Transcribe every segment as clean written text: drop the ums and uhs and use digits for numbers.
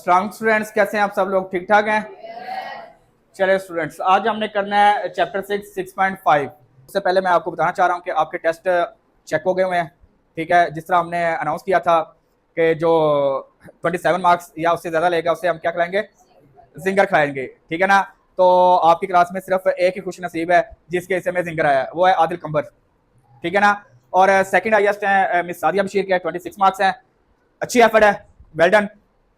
Strong students कैसे हैं आप सब लोग? ठीक ठाक हैं? चलिए स्टूडेंट्स, आज हमने करना है चैप्टर 6.5। उससे पहले मैं आपको बताना चाह रहा हूँ कि आपके टेस्ट चेक हो गए हुए हैं। ठीक है, जिस तरह हमने अनाउंस किया था कि जो 27 मार्क्स या उससे ज़्यादा लेगा उसे हम क्या खिलाएंगे? जिंगर खिलाएंगे। ठीक है ना? तो आपकी क्लास में सिर्फ एक ही खुश नसीब है जिसके हिस्से में जिंगर आया है, वो है आदिल कंबर। ठीक है ना? और सेकंड हाईएस्ट है मिस सादिया बशीर के 26 मार्क्स हैं। अच्छी एफर्ट है, वेल डन।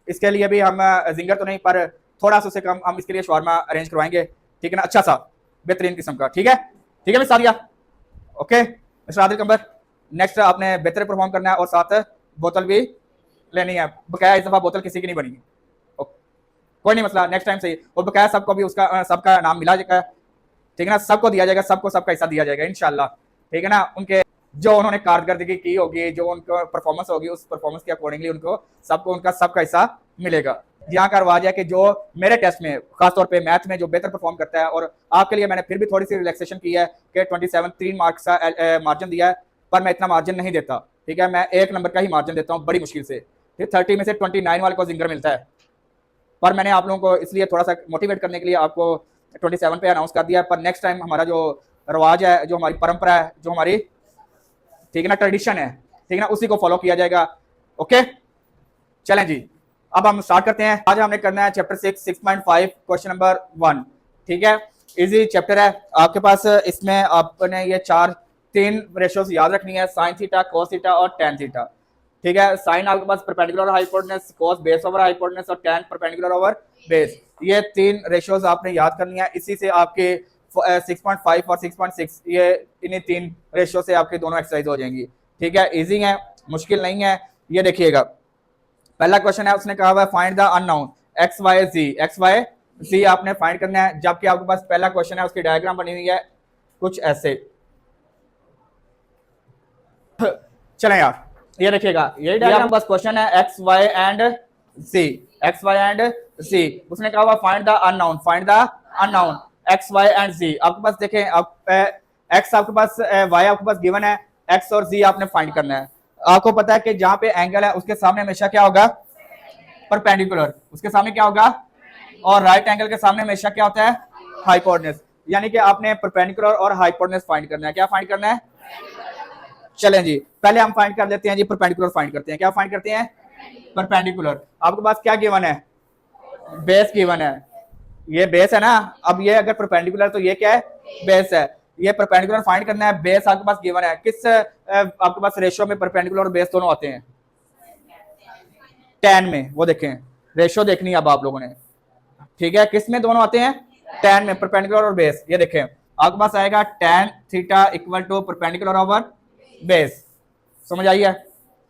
इसके लिए भी हम जिंगर तो नहीं पर थोड़ा सा उससे कम हम इसके लिए शॉर्मा अरेंज करवाएंगे। ठीक है ना? अच्छा सा बेहतरीन किस्म का। ठीक है, ठीक है miss Sadia. Okay mister Adil कंबर, नेक्स्ट आपने बेहतर परफॉर्म करना है और साथ बोतल भी लेनी है। बकाया इस दफा बोतल किसी की नहीं बनी। कोई नहीं मसला, नेक्स्ट टाइम सही। और बकाया सबको भी उसका सबका नाम मिला जाएगा। ठीक है ना? सबको दिया जाएगा, सबको सबका हिस्सा दिया जाएगा इंशाल्लाह। ठीक है ना? उनके जो उन्होंने कारकर्दगी की होगी, जो उनका परफॉर्मेंस होगी, उस परफॉर्मेंस के अकॉर्डिंगली उनको सबको उनका सबका हिस्सा मिलेगा। यहाँ का रवाज है कि जो मेरे टेस्ट में खासतौर पे मैथ में जो बेहतर परफॉर्म करता है, और आपके लिए मैंने फिर भी थोड़ी सी रिलैक्सेशन की है कि 27 3 मार्क्स का मार्जिन दिया है, पर मैं इतना मार्जिन नहीं देता। ठीक है, मैं 1 नंबर का ही मार्जिन देता हूँ बड़ी मुश्किल से। फिर 30 में से 29 वाले को जिंगर मिलता है, पर मैंने आप लोगों को इसलिए थोड़ा सा मोटिवेट करने के लिए आपको 27 पे अनाउंस कर दिया। पर नेक्स्ट टाइम हमारा जो रवाज है, जो हमारी परंपरा है, जो हमारी ठीक है ना ट्रेडिशन है, ठीक है ना, उसी को फॉलो किया जाएगा। ओके चलें जी, अब हम स्टार्ट करते हैं। आज हमने करना है चैप्टर 6.5 क्वेश्चन नंबर 1। ठीक है, इजी चैप्टर है आपके पास। इसमें आपने ये तीन रेशियोज याद रखनी है, साइन थीटा, कोस थीटा और टेन थीटा। ठीक है, साइन आपके पास परपेंडिकुलर हाइपोटेनस, कोस बेस ओवर हाइपोटेनस और टेन परपेंडिकुलर ओवर बेस। ये तीन रेशियोज आपने याद करनी है। इसी से आपके 6.5 और 6.6 ये इन्हीं तीन रेशियो से आपके दोनों एक्सरसाइज हो जाएंगी। ठीक है, इजी है, मुश्किल नहीं है। ये देखिएगा, पहला क्वेश्चन है, उसने कहा हुआ है find the unknown X Y Z. X Y Z आपने फाइंड करना है, जबकि आपके पास पहला क्वेश्चन है उसकी डायग्राम बनी हुई है कुछ ऐसे। चलें यार, ये देखिएगा, ये डायग्राम बस क्वेश्चन है X Y and C. X Y and C, उसने कहा हुआ find the unknown, find the unknown X Y and Z. आपके पास देखें, आप एक्स आपके पास, वाई आपके पास गिवन है, एक्स और जी आपने फाइंड करना है। आपको पता है कि जहां पे एंगल है उसके सामने हमेशा क्या होगा? परपेंडिकुलर। उसके सामने क्या होगा? और राइट एंगल के सामने हमेशा क्या होता है? हाइपोटेनस। यानी कि आपने परपेंडिकुलर और हाइपोटेनस फाइंड करना है। क्या फाइंड करना है? चलें जी, पहले हम फाइंड कर लेते हैं जी, परपेंडिकुलर फाइंड करते हैं। क्या फाइंड करते हैं? परपेंडिकुलर। आपके पास क्या गिवन है? बेस गिवन है। ये बेस है ना। अब ये अगर परपेंडिकुलर तो ये क्या है? बेस है। ये परपेंडिकुलर फाइंड करना है, बेस आपके पास गिवन है। किस आपके पास रेशियो में परपेंडिकुलर और बेस दोनों आते हैं? 10 में। वो देखें, रेशियो देखनी है अब आप लोगों ने। ठीक है, किस में दोनों आते हैं? 10 में, परपेंडिकुलर और बेस। ये देखें, आपके पास आएगा tan theta equal to perpendicular over base. समझ आई है?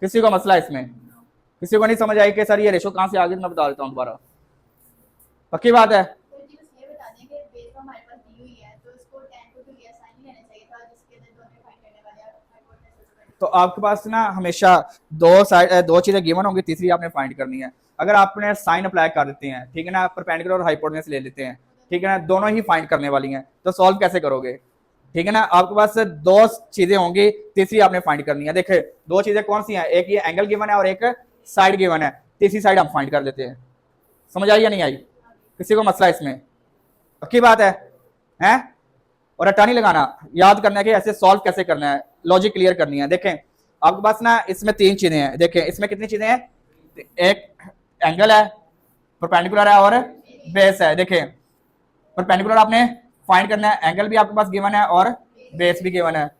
किसी को मसला इसमें? किसी को नहीं समझ आई कि सर ये रेशियो कहां से आ गई? मैं बता देता हूं दोबारा। पक्की बात है? तो आपके पास ना हमेशा दो चीजें गिवन होंगी, तीसरी आपने फाइंड करनी है। अगर आपने साइन अप्लाई कर देते हैं, ठीक है ना, परपेंडिकुलर और हाइपोटेनस ले लेते हैं, ठीक है ना, दोनों ही फाइंड करने वाली हैं, तो सॉल्व कैसे करोगे? ठीक है ना, आपके पास दो चीजें होंगी, तीसरी आपने फाइंड करनी है। देखिए, दो चीजें कौन सी हैं? एक ये एंगल गिवन है और एक साइड गिवन है। तीसरी साइड हम फाइंड कर लेते हैं। समझ आई या नहीं आई? किसी को मसला इसमें? पक्की बात है? हैं? और रट्टा नहीं लगाना, याद करना है कि ऐसे सॉल्व कैसे करना है, लॉजिक क्लियर करनी है। देखें, आपके पास ना इसमें तीन चीजें हैं। देखें, इसमें कितनी चीजें हैं? एक एंगल है, परपेंडिकुलर है और बेस है। देखें, परपेंडिकुलर आपने फाइंड करना है, एंगल भी आपके पास गिवन है और बेस भी गिवन है।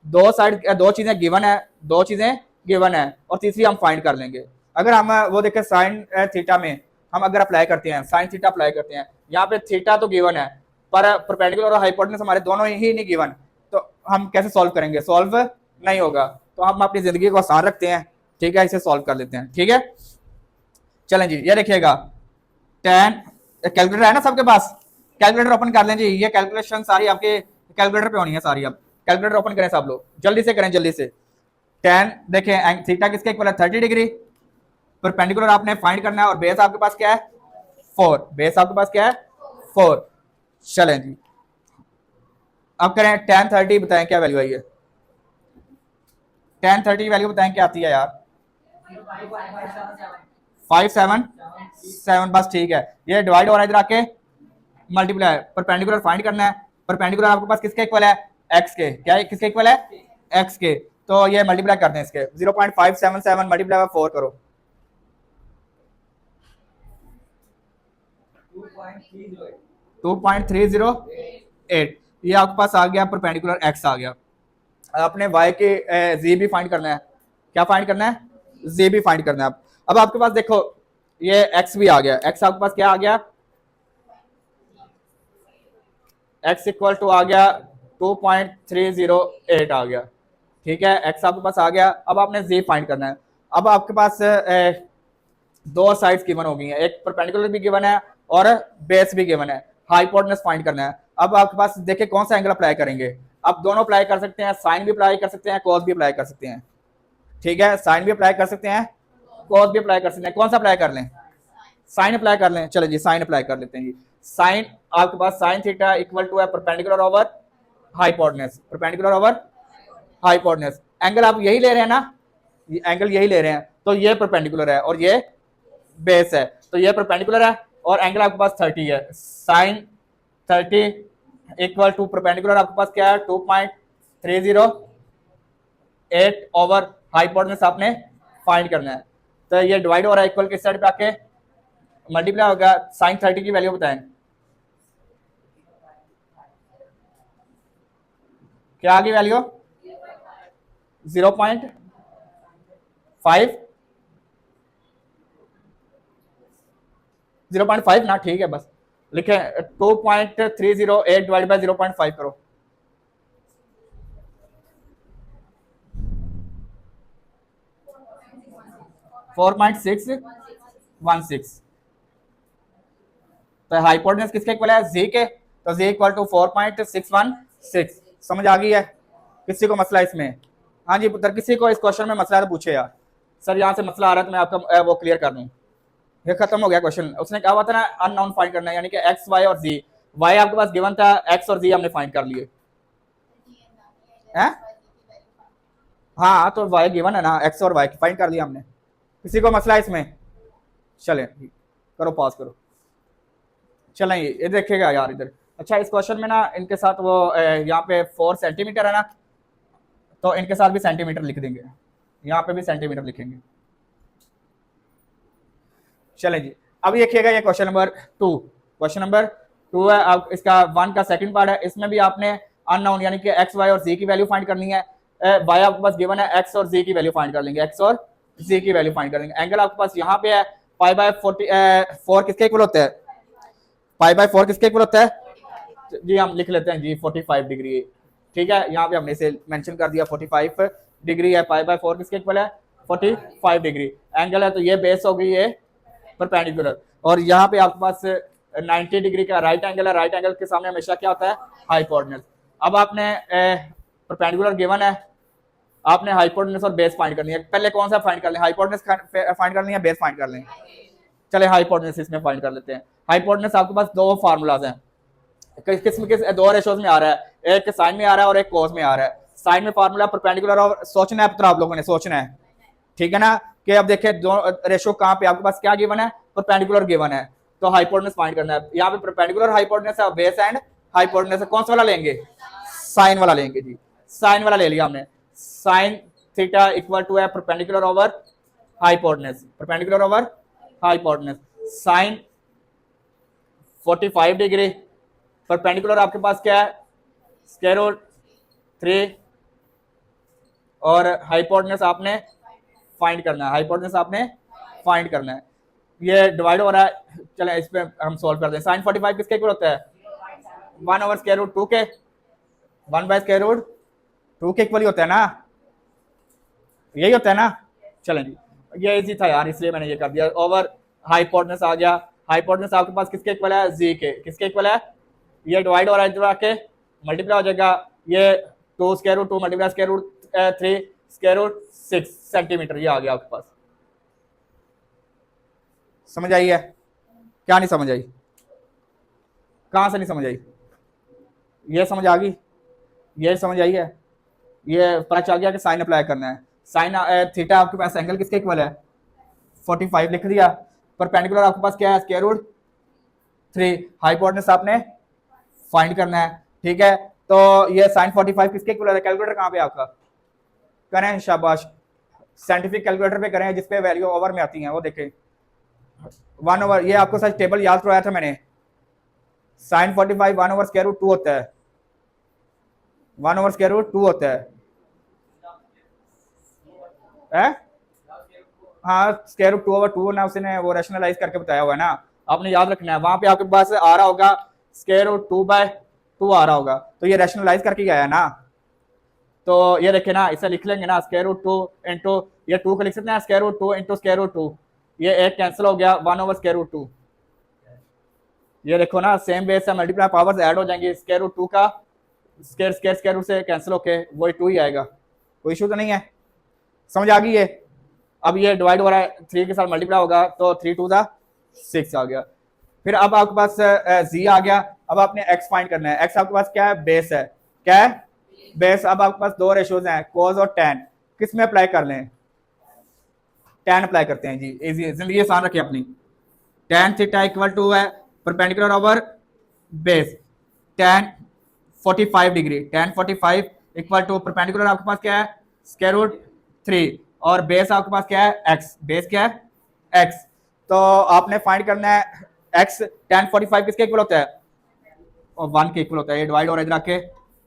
दो साइड, दो चीजें गिवन है, दो चीजें गिवन है, और तीसरी हम फाइंड कर लेंगे। अगर हम वो देखें साइन थीटा में हम अगर अप्लाई करते हैं, साइन थीटा अप्लाई करते हैं, यहाँ पे थीटा तो गिवन है पर परपेंडिकुलर और हाइपोटेनस हमारे दोनों ही नहीं गिवन, तो हम कैसे सॉल्व करेंगे? सॉल्व नहीं होगा। तो हम अपनी जिंदगी को आसान रखते हैं, ठीक है, इसे सॉल्व कर लेते हैं। ठीक है, चलें जी, ये देखिएगा, टेन, कैलकुलेटर है ना सबके पास? कैलकुलेटर ओपन कर लें जी। ये कैलकुलेशन सारी आपके कैलकुलेटर पे होनी है सारी। अब कैलकुलेटर ओपन करें सब लोग, जल्दी से करें, जल्दी से। टेन, देखें थीटा किसके इक्वल है? 30 डिग्री। परपेंडिकुलर आपने फाइंड करना है और बेस आपके पास क्या है? 4। बेस आपके पास क्या है? 4। चलें जी, अब करें tan 30, बताएं क्या वैल्यू आई है? tan 30 वैल्यू बताएं क्या आती है यार? 577 बस ठीक है। ये डिवाइड हो रहा है इधर आके मल्टीप्लाई, परपेंडिकुलर फाइंड करना है। परपेंडिकुलर आपके पास किसके इक्वल है? एक्स के। क्या है किसके इक्वल है? एक्स के। तो ये मल्टीप्लाई करते हैं इसके 0.577 मल्टीप्लाई बाय 4 करो 2.308। ये आपके पास आ गया परपेंडिकुलर एक्स आ गया। आपने वाई के जी भी फाइंड करना है। क्या फाइंड करना है? जी भी फाइंड करना है। अब आपके पास देखो ये एक्स भी आ गया। एक्स आपके पास क्या आ गया? एक्स इक्वल टू आ गया 2.308 आ गया। ठीक है, एक्स आपके पास आ गया। अब आपने जी फाइंड करना है। अब आपके पास दो साइड्स गिवन हो गई हैं, एक परपेंडिकुलर भी गिवन है और बेस भी गिवन है। हाइपोटेनस फाइंड करना है। अब आपके पास देखिए कौन सा एंगल अप्लाई करेंगे। आप दोनों अप्लाई कर सकते हैं, साइन भी अप्लाई कर सकते हैं, कॉस भी अप्लाई कर सकते हैं। ठीक है, साइन भी अप्लाई कर सकते हैं, कॉस भी अप्लाई कर सकते हैं। कौन सा अप्लाई कर लें? साइन अप्लाई कर लें। चलो जी साइन अप्लाई कर लेते हैं जी। साइन आपके पास साइन थीटा इक्वल टू है perpendicular over hypotenuse, perpendicular over hypotenuse. Angle आप यही ले रहे हैं ना, एंगल यही ले रहे हैं, तो ये परपेंडिकुलर है और ये बेस है, तो ये परपेंडिकुलर है और एंगल आपके पास 30 है। साइन 30 इक्वल टू परपेंडिकुलर आपके पास क्या है? 2.308 ओवर हाइपोटेनस आपने फाइंड करना है। तो ये डिवाइड हो रहा है इक्वल किस साइड पे आके मल्टीप्लाई होगा। साइन 30 की वैल्यू बताएं क्या आ गई वैल्यू? 0.5 0.5 ना, ठीक है बस लिखे 2.308 डिवाइड बाय 0.5 करो। 4.616। तो हाइपोटेनस किसके इक्वल है? जी के। तो जी इक्वल टू 4.616। समझ आ गई है? किसी को मसला इसमें? हाँ जी पुत्र, किसी को इस क्वेश्चन में मसला है तो पूछे यार। सर यहाँ से मसला आ रहा है तो मैं आपका वो क्लियर कर दूं। ये खत्म हो गया क्वेश्चन। उसने कहा हुआ था ना अननोन फाइंड करना है, यानी कि एक्स वाई और जी। वाई आपके पास गिवन था, एक्स और जी हमने फाइंड कर लिए हैं। हाँ तो वाई गिवन है ना, एक्स और वाई फाइंड कर लिया हमने। किसी को मसला है इसमें? चले करो पॉज करो। चलें ये देखिएगा यार इधर। अच्छा इस क्वेश्चन में ना इनके साथ वो यहाँ पे 4 सेंटीमीटर है ना, तो इनके साथ भी सेंटीमीटर लिख देंगे, यहाँ पे भी सेंटीमीटर लिखेंगे। चलें जी, अब देखिएगा ये क्वेश्चन नंबर 2। क्वेश्चन नंबर 2 है। अब इसका 1 का सेकंड पार्ट है। इसमें भी आपने अननोन यानी कि एक्स वाई और जी की वैल्यू फाइंड करनी है। वाई आपके पास गिवन है, एक्स और जी की वैल्यू फाइंड कर लेंगे, एक्स और जी की वैल्यू फाइंड कर लेंगे। एंगल आपके पास यहाँ पे है पाई बाय 4 किसके इक्वल होता है? पाई बाय 4 किसके इक्वल होता है जी? हम लिख लेते हैं जी 45 डिग्री। ठीक है, यहाँ पे हमने इसे मेंशन कर दिया 45 डिग्री है। पाई बाय 4 किसके इक्वल है? 45 डिग्री एंगल है, तो ये बेस हो गई है परपेंडिकुलर। और यहाँ पे आपके पास 90 डिग्री का राइट एंगल है। राइट एंगल के सामने हमेशा क्या होता है? हाइपोटेनस। अब आपने परपेंडिकुलर गिवन है, आपने हाइपोटेनस और बेस फाइंड करनी है। पहले कौन सा फाइंड कर लें? हाइपोटेनस फाइंड कर लें या बेस फाइंड कर लें? चले हाइपोटेनस इसमें फाइंड कर लेते हैं। हाइपोटेनस आपके पास दो फार्मूलाज हैं, किस दो रेशोज में आ रहा है, एक साइन में आ रहा है और एक कोस में आ रहा है। साइन में फार्मूला परपेंडिकुलर और सोचना है, आप लोगों ने सोचना है, ठीक है ना। कि अब देखिए दो रेशो कहाँ पे आपके पास क्या गिवन है? परपेंडिकुलर गिवन है, तो हाइपोटेनस फाइंड करना है। यहाँ पे परपेंडिकुलर हाइपोटेनस है, बेस एंड हाइपोटेनस है। कौन सा वाला लेंगे? साइन वाला लेंगे जी। साइन वाला ले लिया हमने। साइन थीटा इक्वल टू है perpendicular over hypotenuse, perpendicular over hypotenuse. Sine 45 degree, perpendicular आपके पास क्या है? स्क्वायर रूट 3 और हाइपोटेनस आपने फाइंड करना है, हाइपोटेनस आपने फाइंड करना है। ये डिवाइड हो रहा है, चलें इस पे हम सॉल्व कर दें। साइन 45 किसके इक्वल होता है? 1 ओवर स्क्वायर रूट 2 के, 1 बाय स्क्वायर रूट 2 के इक्वल ही होता है ना, यही होता है ना। चलें जी, ये इजी था यार इसलिए मैंने ये कर दिया। ओवर हाइपोटेनस आ गया। हाइपोटेनस आपके पास किसके इक्वल है? जी के। किसके इक्वल है? ये डिवाइड हो रहा है इधर आके मल्टीप्लाई हो जाएगा। ये 2 square root 2 multiply square root 3 square root 6 centimetre, ये आ गया आपके पास। समझ आई है? क्या नहीं समझ आई? कहाँ से नहीं समझ आई? ये समझ आ गई? ये समझ आई है? ये पता चल गया कि साइन अप्लाई करना है। साइन थीटा आपके पास एंगल किसके इक्वल है? 45 लिख दिया। परपेंडिकुलर आपके पास क्या है, स्क्वायर रूट 3। हाइपोटेनस आपने फाइंड करना है, ठीक है। तो ये sin 45 किसके इक्वल है, कैलकुलेटर कहाँ पे आपका, करें शाबाश, साइंटिफिक कैलकुलेटर पे करें जिसपे वैल्यू ओवर में आती हैं, वो देखें 1/, ये आपको सच टेबल याद करवाया था मैंने। sin 45 1/√2 होता है, 1/√2 होता है? हाँ, स्क्वायर रूट 2/2 ना, उसने वो रैशनलाइज करके बताया हुआ है ना, आपने याद रखना है। वहां पे आपके पास आ रहा होगा स्क्वायर रूट 2/2 आ रहा होगा, तो ये रैशनलाइज करके गया है ना। तो ये देखे ना, इसे लिख लेंगे ना, स्क्वायर रूट 2 इंटू ये 2 को लिख सकते हैं square root 2 into square root 2, ये एक कैंसिल हो गया 1/√2। ये देखो ना, सेम बेस है, मल्टीप्लाई पावर्स ऐड हो जाएंगी, स्क्वायर रूट 2 का स्क्वायर रूट से कैंसिल होके वही 2 ही आएगा, कोई इशू तो नहीं है, समझ आ गई है। अब ये डिवाइड हो रहा है 3 के साथ मल्टीप्लाई होगा, तो 3 2 6 आ गया। फिर अब आपके पास जी आ गया। अब आपने एक्स फाइंड करना है। एक्स आपके पास क्या है, बेस है, क्या है, बेस। अब आपके पास दो रेशियोज हैं, कोस और टैन, किस में अप्लाई कर लें, टैन अप्लाई करते हैं जी, इजी, जिंदगी आसान रखिए अपनी। टैन थीटा इक्वल टू है perpendicular over base, tan 45 degree, tan 45 equal to perpendicular आपके पास क्या है, स्क्वायर रूट 3, और बेस आपके पास क्या है, एक्स, बेस क्या है, एक्स। तो आपने फाइंड करना है एक्स, टैन 45 किसके इक्वल होता है, और 1 के इक्वल होता है। ये डिवाइड और इधर आके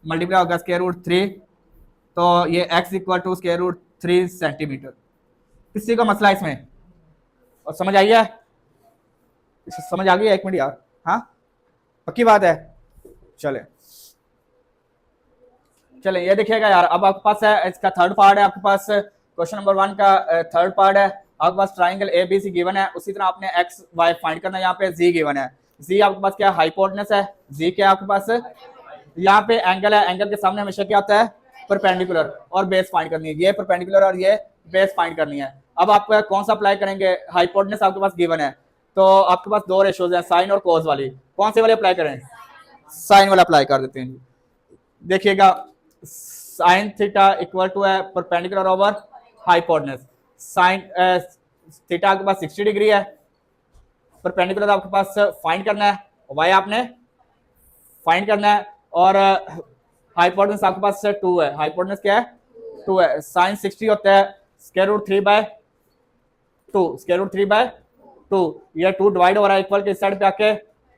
मल्टीप्लाई होगा स्क्वायर रूट 3, तो ये x equal to square root 3 centimetre. किसी का मसला इसमें, और समझ आई है, समझ आ गई है, एक मिनट यार, हाँ पक्की बात है। चले चले ये देखिएगा यार, अब आपके पास है इसका थर्ड पार्ट है, आपके पास क्वेश्चन नंबर 1 का थर्ड पार्ट है। आपके पास triangle A B C given है, उसी तरह आपने एक्स वाई फाइंड करना है। यहाँ पे जी गिवन है, जी आपके पास क्या हाइपोटेनस है, जी क्या आपके पास, यहाँ पे एंगल है, एंगल के सामने हमेशा क्या आता है, परपेंडिकुलर, और बेस फाइंड करनी है, ये परपेंडिकुलर और ये बेस फाइंड करनी है। अब आप कौन सा अप्लाई करेंगे, हाइपोटेनस आपके पास गिवन है, तो आपके पास दो रेशियोज हैं, साइन और कोस वाली, कौन से वाले अप्लाई करें, साइन वाला अप्लाई कर देते हैं। देखिएगा साइन थीटा इक्वल टू है perpendicular over hypotenuse, sine theta आपके पास 60 डिग्री है, परपेंडिकुलर आपके पास फाइंड करना है, वाई आपने फाइंड करना है, और हाइपोटेनस आपके पास 2 है, हाइपोटेनस क्या है, 2 है। साइन 60 होता है स्क्वायर रूट 3/2, स्क्वायर रूट 3/2, ये 2 डिवाइड हो रहा है इक्वल के इस साइड पे आके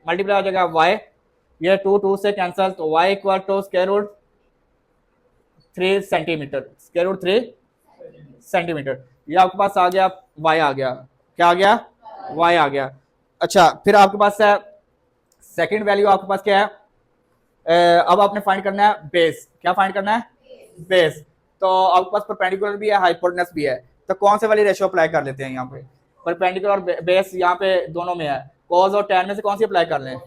मल्टीप्लाई हो जाएगा वाई, ये 2 2 से कैंसिल, तो y equal to square root 3 centimetre, square root 3 centimetre. ये आपके पास आ गया वाई, आ गया क्या, आ गया वाई आ गया। अच्छा, फिर आपके पास है सेकंड वैल्यू, आपके पास क्या है, अब आपने फाइंड करना है बेस, क्या फाइंड करना है, बेस। तो आपके पास परपेंडिकुलर भी है, हाइपोटेनस भी है, तो कौन से वाली रेशियो अप्लाई कर लेते हैं, यहाँ पे परपेंडिकुलर और बेस यहाँ पे दोनों में है, कॉस और टैन में से कौन सी अप्लाई कर लें,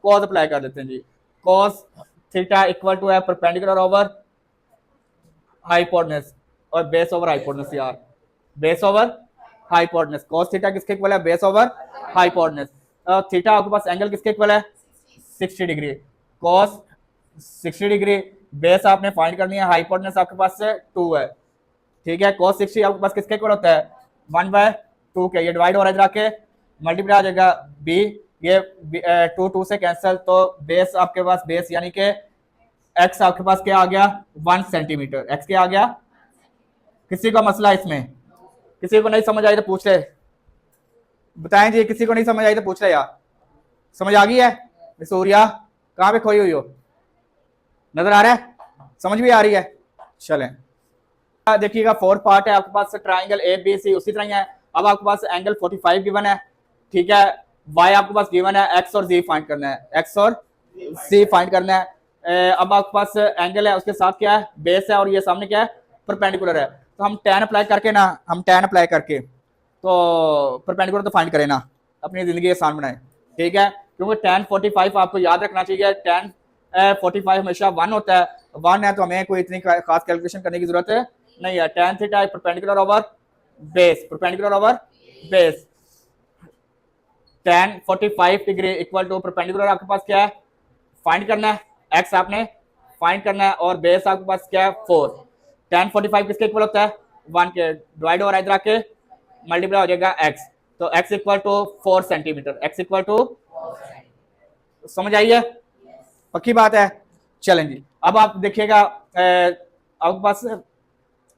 कॉस अप्लाई कर लेते हैं जी। कॉस थीटा इक्वल टू है परपेंडिकुलर ओवर हाइपोटेनस, और बेस ओवर हाइपोटेनस, यार base over hypotenuse, cos theta किसके इक्वल है, बेस ओवर हाइपोटेनस। थीटा आपके पास एंगल किसके इक्वल है, 60 डिग्री, कॉस 60 डिग्री, बेस आपने फाइंड करनी है, हाइपोटेनस आपके पास से 2 है, ठीक है। cos 60 आपके पास किसके इक्वल होता है, 1/2 के, ये डिवाइड हो रहा है इधर आके मल्टीप्लाई आ जाएगा b, ये 2 2 से कैंसिल, तो बेस आपके पास बेस यानी कि x आपके पास क्या आ गया, 1 सेंटीमीटर, x क्या आ गया। किसी का मसला इसमें, किसी को नहीं समझ आई तो पूछ ले, बताएं जी, किसी को नहीं समझ आई तो पूछ ले यार, समझ आ गई है। सूर्या कहाँ पे खोई हुई हो, नजर आ रहा है, समझ भी आ रही है। चलें देखिएगा फोर्थ पार्ट है, आपके पास ट्राइंगल ए बी सी उसी तरह ही है। अब आपके पास एंगल 45 गिवन है, ठीक है, वाई आपके पास गिवन है, एक्स और जी फाइंड करना है, एक्स और सी फाइंड करना है। अब आपके पास एंगल है, उसके साथ क्या है, बेस है, और ये सामने क्या है, परपेंडिकुलर है, तो हम टैन अप्लाई करके ना, हम टैन अप्लाई करके तो परपेंडिकुलर तो फाइंड करें ना, अपनी जिंदगी आसान बनाए, ठीक है। क्योंकि टैन 45 आपको याद रखना चाहिए, टैन 45 हमेशा 1 होता है, 1 है तो हमें कोई इतनी खास कैलकुलेशन करने की जरूरत है नहीं है। Tan theta perpendicular over base, perpendicular over base, tan 45 degree equal to perpendicular आपके पास क्या है, फाइंड करना है, एक्स आपने फाइंड करना है, और बेस आपके पास क्या है 4। टैन 45 किसके इक्वल होता है, 1 के, डिवाइड हो रहा है इधर आके मल्टीप्लाई हो जाएगा एक्स, तो x equal to 4 centimetre, x equal to, समझ आइए, पक्की बात है। चलें जी, अब आप देखिएगा आपके पास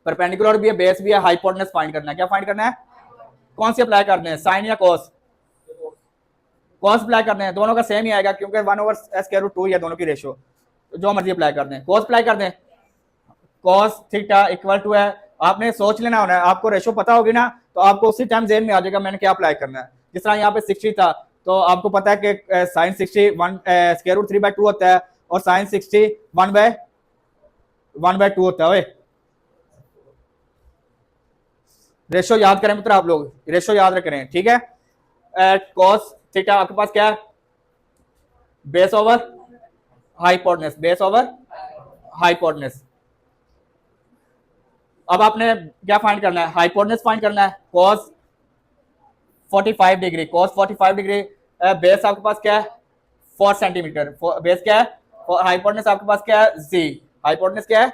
परपेंडिकुलर भी है, बेस भी है, हाइपोटेनस फाइंड करना है। क्या फाइंड करना है? कौन सी अप्लाई करने हैं, साइन या कॉस? कॉस अप्लाई करने हैं, दोनों का सेम ही आएगा क्योंकि 1/√2 या दोनों की रेशो, जो मर्जी अप्लाई कर दें। कॉस अप्लाई कर दें, कॉस थीटा इक्वल टू है, आपने सोच लेना होना है, आपको रेशो पता होगी ना तो आपको उसी टाइम जेन में आ जाएगा मैंने क्या अप्लाई करना है। जिस तरह यहाँ पे 60 था तो आपको पता है कि साइन 60 1√3/2 होता है और साइन 60 1/2 होता है। रेशो याद करें मित्र, आप लोग रेशो याद करें, ठीक है। कॉस थीटा आपके पास क्या है, base over hypotenuse, base over hypotenuse. अब आपने क्या फाइंड करना है, हाइपोटेनस फाइंड करना है, cos 45 degree, cos 45 degree, base आपके पास क्या है 4 सेंटीमीटर, बेस क्या है, हाइपोटेनस आपके पास क्या है z, हाइपोटेनस क्या है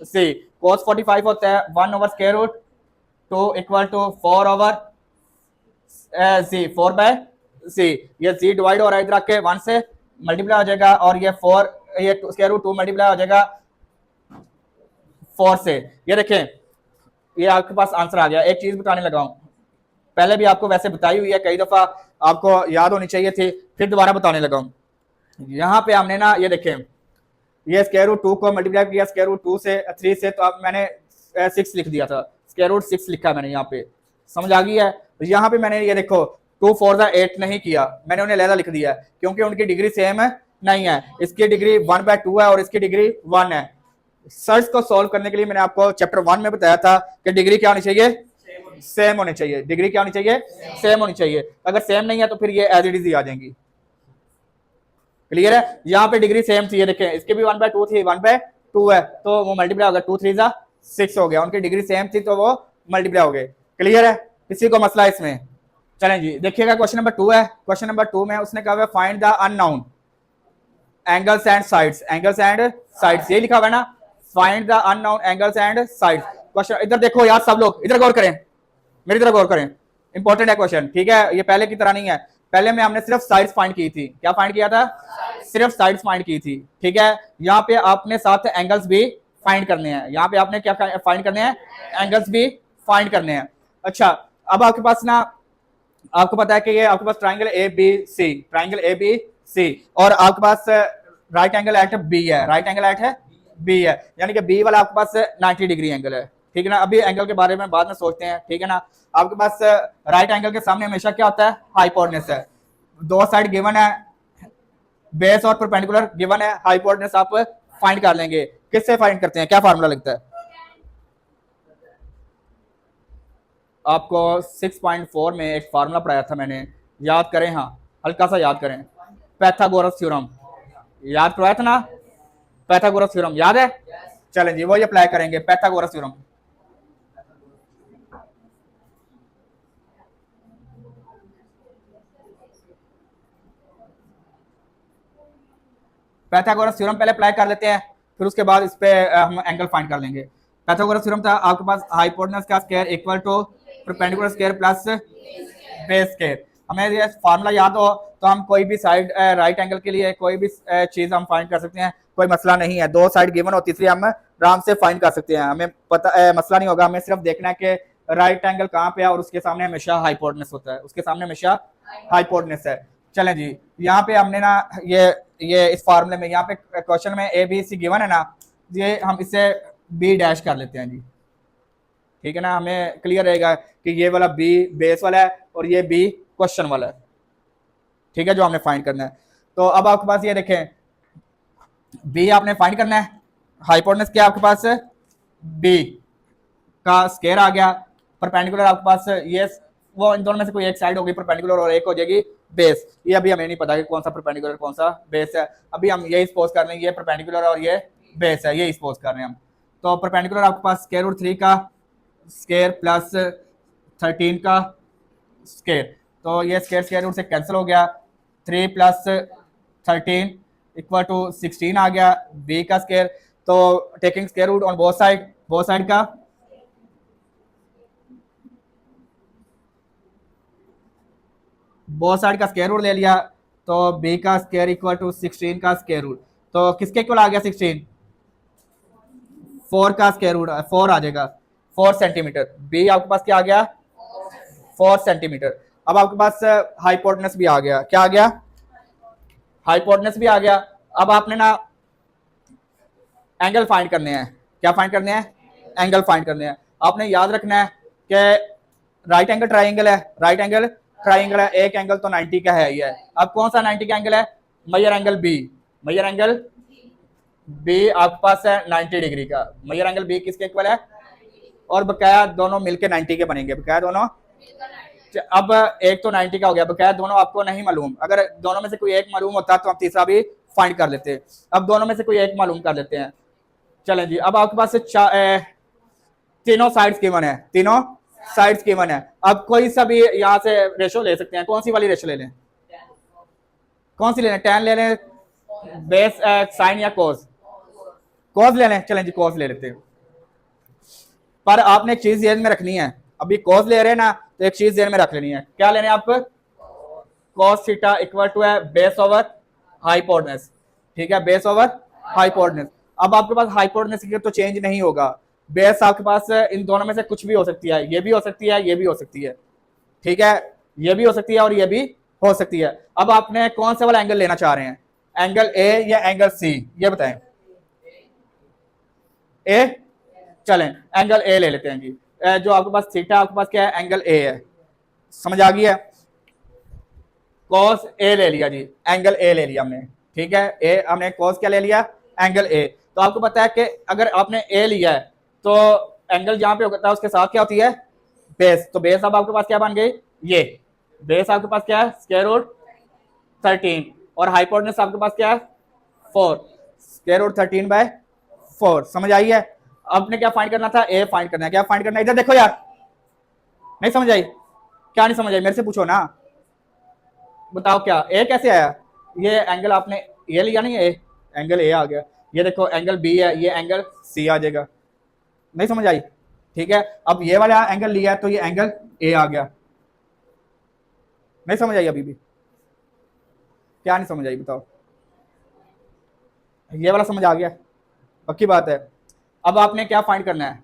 z, cos 45 होता है 1/√2 equal to 4 over z, 4/z, ये z डिवाइड हो रहा है इधर आके 1 से मल्टीप्लाई हो जाएगा और ये 4 ये √2 मल्टीप्लाई हो जाएगा 4 से। ये देखें ये आपके पास आंसर आ गया। एक चीज बताने लगा हूं, पहले भी आपको वैसे बताई हुई है, कई दफा आपको याद होनी चाहिए थी, फिर दोबारा बताने लगा हूं। यहाँ पे हमने ना ये देखें ये √2 को मल्टीप्लाई किया √2 से 3 से, तो अब मैंने 6 लिख दिया था, √6 लिखा मैंने यहाँ पे, समझ आ गई है। यहाँ पे मैंने ये देखो 2 4 8 नहीं किया, मैंने उन्हें लहदा लिख दिया क्योंकि उनकी डिग्री सेम है नहीं है, इसकी डिग्री 1/2 है और इसकी डिग्री 1 है। सर्च को सॉल्व करने के लिए मैंने आपको चैप्टर 1 में बताया था कि डिग्री क्या होनी चाहिए, सेम होनी चाहिए, डिग्री क्या होनी चाहिए, सेम होनी चाहिए। अगर सेम नहीं है तो फिर ये एज इट इज ही आ जाएंगी। क्लियर है, यहाँ पे डिग्री सेम थी, ये देखें इसके भी 1/2 थी, 1/2 है तो वो मल्टीप्लाई हो गया, 2 3 6 हो गया, उनकी डिग्री सेम थी तो वो मल्टीप्लाई हो गए। क्लियर है, किसी को मसला इसमें? चलें जी, देखिएगा क्वेश्चन नंबर 2 है। क्वेश्चन नंबर 2 में उसने कहा find the unknown angles and sides, angles and sides, ये लिखा हुआ है ना, find the unknown angles and sides. Question इधर देखो यार, सब लोग इधर गौर करें, मेरी तरफ गौर करें, इंपॉर्टेंट है क्वेश्चन, ठीक है। ये पहले की तरह नहीं है, पहले में हमने सिर्फ साइड्स फाइंड की थी। क्या फाइंड किया था, सिर्फ साइड्स फाइंड की थी, ठीक है। यहाँ पे आपने साथ एंगल्स भी फाइंड करने हैं, यहाँ पे आपने क्या फाइंड करने हैं, एंगल्स भी फाइंड करने हैं। अच्छा, अब आपके पास ना, आपको पता है कि ये आपके पास triangle A B C, triangle A B C, और आपके पास राइट एंगल एट बी है, राइट एंगल एट है बी है, यानी कि बी वाला आपके पास 90 डिग्री एंगल है, ठीक है ना। अभी एंगल के बारे में बाद में सोचते हैं, ठीक है ना। आपके पास राइट एंगल के सामने हमेशा क्या होता है, हाइपोटेनस है, दो साइड गिवन है, बेस और परपेंडिकुलर गिवन है, हाइपोटेनस आप फाइंड कर लेंगे। किससे फाइंड करते हैं, क्या फार्मूला लगता है आपको? 6.4 में एक फार्मूला पढ़ाया था मैंने, याद करें, हाँ हल्का सा याद करें, पैथागोरस थ्योरम याद करवाया था ना, पैथागोरस थ्योरम याद है? चलें जी, वही अप्लाई करेंगे, पैथागोरस थ्योरम। पैथागोरस थ्योरम पहले अप्लाई कर लेते हैं, फिर उसके बाद इस पे हम एंगल फाइंड कर लेंगे। पैथागोरस थ्योरम था आपके पास, हाइपोटेनस का square equal to perpendicular square plus base square. हमें ये फार्मूला याद हो तो हम कोई भी साइड राइट एंगल के लिए कोई भी चीज हम फाइंड कर सकते हैं, कोई मसला नहीं है। दो साइड गिवन होती है, हम आराम से फाइंड कर सकते हैं, हमें पता मसला नहीं होगा। हमें सिर्फ देखना है कि राइट एंगल कहाँ पे है और उसके सामने हमेशा हाइपोटेनस होता है, उसके सामने हमेशा हाइपोटेनस है। चलें जी, यहाँ पे हमने ना ये इस फार्मूले में, यहाँ पे क्वेश्चन में ए बी सी गिवन है ना, ये हम इसे बी डैश कर लेते हैं जी, ठीक है ना। हमें क्लियर रहेगा कि ये वाला बी बेस वाला है और ये बी क्वेश्चन वाला है, ठीक है, जो हमने फाइंड करना है। तो अब आपके पास ये देखें, बी आपने फाइंड करना है, हाइपोटेनस क्या आपके पास, बी का स्क्वायर आ गया, परपेंडिकुलर आपके पास ये वो इन दोनों में से कोई एक साइड होगी परपेंडिकुलर और एक हो जाएगी बेस। ये अभी हमें नहीं पता कि कौन सा परपेंडिकुलर कौन सा बेस है, अभी हम यही सपोज कर रहे हैं ये परपेंडिकुलर और ये बेस है, यही सपोज कर रहे हैं हम। तो परपेंडिकुलर आपके पास √3 का स्क्वायर प्लस 13 का स्क्वायर, तो ये स्क्वायर रूट से कैंसिल हो गया, 3 + 13 इक्वल टू 16 आ गया, बी का स्क्वायर। तो taking square root on both side का बोथ साइड का स्क्वायर रूट ले लिया, तो बी का स्क्वायर इक्वल टू 16 का स्क्वायर रूट, तो किसके इक्वल आ गया 16? 4 का स्क्वायर रूट 4 आ जाएगा, 4 सेंटीमीटर। बी आपके पास क्या आ गया? 4 सेंटीमीटर। अब आपके पास हाइपोटेनस भी आ गया। क्या आ गया? हाइपोटेनस भी आ गया। अब आपने ना एंगल फाइंड करने हैं। क्या फाइंड करने हैं? एंगल फाइंड करने हैं। आपने याद रखना है कि राइट एंगल ट्राइंगल है, राइट एंगल ट्राइंगल है, एक एंगल तो 90 का है ही है। अब कौन सा 90 का एंगल है? Measure angle B, measure angle B आपके पास है 90 डिग्री का। मेजर एंगल बी किसके इक्वल है? और बकाया दोनों मिलके 90 के बनेंगे, बकाया दोनों। अब एक तो 90 का हो गया, बकाया दोनों आपको नहीं मालूम। अगर दोनों में से कोई एक मालूम होता तो आप तीसरा भी फाइंड कर लेते। अब दोनों में से कोई एक मालूम कर लेते हैं। चलें जी, अब आपके पास तीनों साइड्स गिवन है, तीनों साइड्स गिवन है। अब कोई सा भी यहाँ से रेशो ले सकते हैं। कौन सी वाली रेशो ले लें? कौन सी ले लें? tan ले लें, बेस साइन या कोस? कोस ले लें। चलें जी, कोस ले लेते हैं। पर आपने एक चीज ध्यान में रखनी है, अभी कोस ले रहे हैं ना, तो एक चीज ध्यान में रख लेनी है। क्या लेने आप? cos थीटा इक्वल टू है बेस ओवर हाइपोटेनस। ठीक है, बेस ओवर हाइपोटेनस। अब आपके पास हाइपोटेनस की तो चेंज नहीं होगा, बेस आपके पास इन दोनों में से कुछ भी हो सकती है, ये भी हो सकती है, ये भी हो सकती है। ठीक है, ये भी हो सकती है और ये भी हो सकती है। अब आपने कौन सा वाला एंगल लेना चाह रहे हैं? एंगल ए या एंगल सी, ये बताएं। ए, चलें एंगल ए ले लेते हैं जी। जो आपके पास थीटा आपके पास क्या है? एंगल ए है। समझ आ गई है? कॉस ए ले लिया जी, एंगल ए ले लिया हमने। ठीक है, ए हमने कॉस क्या ले लिया? Angle A. तो आपको पता है कि अगर आपने ए लिया है तो एंगल जहां पे होता है उसके साथ क्या होती है? बेस। तो बेस अब आपके पास क्या बन गई? ये बेस आपके पास क्या है? स्क्वायर रूट 13 और हाइपोटेनस आपके पास क्या है? 4, स्क्वायर रूट 13/4। समझ आई है? आपने क्या फाइंड करना था? ए फाइंड करना है। क्या फाइंड करना है? इधर देखो यार, नहीं समझ आई? क्या नहीं समझ आई? मेरे से पूछो ना, बताओ क्या ए कैसे आया? ये एंगल आपने ये लिया नहीं, ए एंगल ए आ गया। ये देखो एंगल बी है, ये एंगल सी आ जाएगा। नहीं समझ आई? ठीक है, अब ये वाला एंगल लिया है तो ये एंगल ए आ गया। नहीं समझ आई अभी भी? क्या नहीं समझ आई बताओ? ये वाला समझ आ गया? पक्की बात है। अब आपने क्या फाइंड करना है?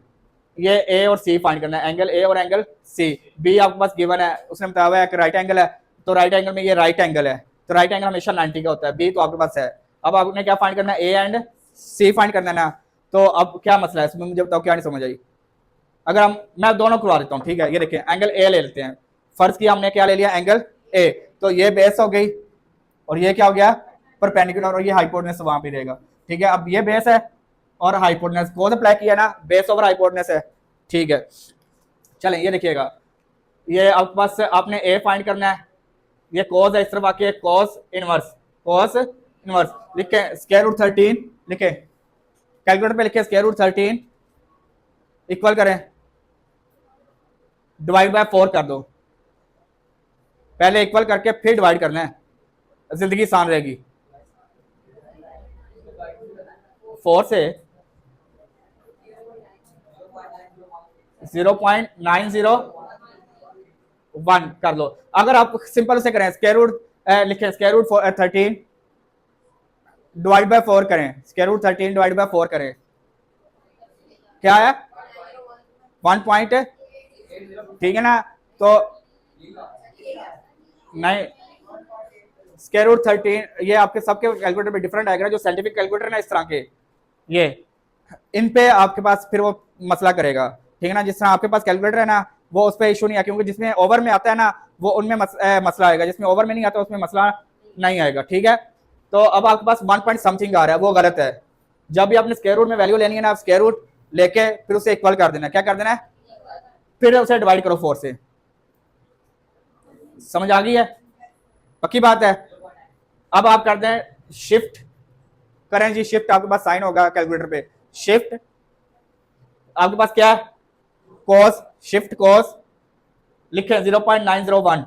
ये ए और सी फाइंड करना है, एंगल ए और एंगल सी। बी आपके पास गिवन है, उसने बताया हुआ है कि राइट एंगल है, तो राइट एंगल में ये राइट एंगल है, तो राइट एंगल हमेशा 90 का होता है। बी तो आपके पास है। अब आपने क्या फाइंड करना है? ए एंड सी फाइंड करना है ना। तो अब क्या मसला है इसमें, मुझे बताओ क्या नहीं समझ आई? अगर मैं दोनों करवा देता हूँ। ठीक है, ये देखिए एंगल ए ले लेते हैं। फर्ज किया हमने क्या ले लिया? Angle A. तो ये बेस हो गई और ये क्या हो गया? परपेंडिकुलर, और ये हाइपोटेनस वहां पे रहेगा। ठीक है, अब ये बेस है और हाइपोटेनस को अप्लाई किया ना, बेस ओवर हाइपोटेनस है। ठीक है, चलें ये देखिएगा, ये आपके पास आपने ए फाइंड करना है। ये कॉस है, इस तरफ आके कॉस इनवर्स, कॉस इनवर्स लिखे, स्क्वायर रूट 13 लिखे, कैलकुलेटर पे लिखे स्क्वायर रूट 13 इक्वल करें, डिवाइड बाय 4 कर दो। पहले इक्वल करके फिर डिवाइड करना है, जिंदगी आसान रहेगी। 4 से 0.901 कर लो। अगर आप सिंपल से करें, स्क्वायर रूट लिखें, स्क्वायर रूट 13 डिवाइड बाय 4 करें, स्क्वायर रूट 13 डिवाइड बाय 4 करें, क्या है? 1 पॉइंट। ठीक है ना, तो नहीं, स्क्वायर रूट 13 ये आपके सबके कैलकुलेटर में डिफरेंट आएगा, जो साइंटिफिक कैलकुलेटर ना इस तरह के, ये इन पे आपके पास फिर वो मसला करेगा। ठीक है ना, जिस तरह आपके पास कैलकुलेटर है ना, वो उस पर इशू नहीं है, क्योंकि जिसमें ओवर में आता है ना वो उनमें मसला आएगा, जिसमें ओवर में नहीं आता उसमें मसला नहीं आएगा। ठीक है, तो अब आपके पास 1 पॉइंट समथिंग आ रहा है, वो गलत है। जब भी आपने स्क्वायर रूट में वैल्यू लेनी है ना, आप स्क्वायर रूट लेके फिर उसे इक्वल कर देना। क्या कर देना है? फिर उसे डिवाइड करो 4 से। समझ आ गई है? पक्की बात है। अब आप कर दें शिफ्ट करें जी, शिफ्ट आपके पास साइन होगा कैलकुलेटर पे, शिफ्ट आपके पास क्या है? कॉस, शिफ्ट कॉस लिखे 0.901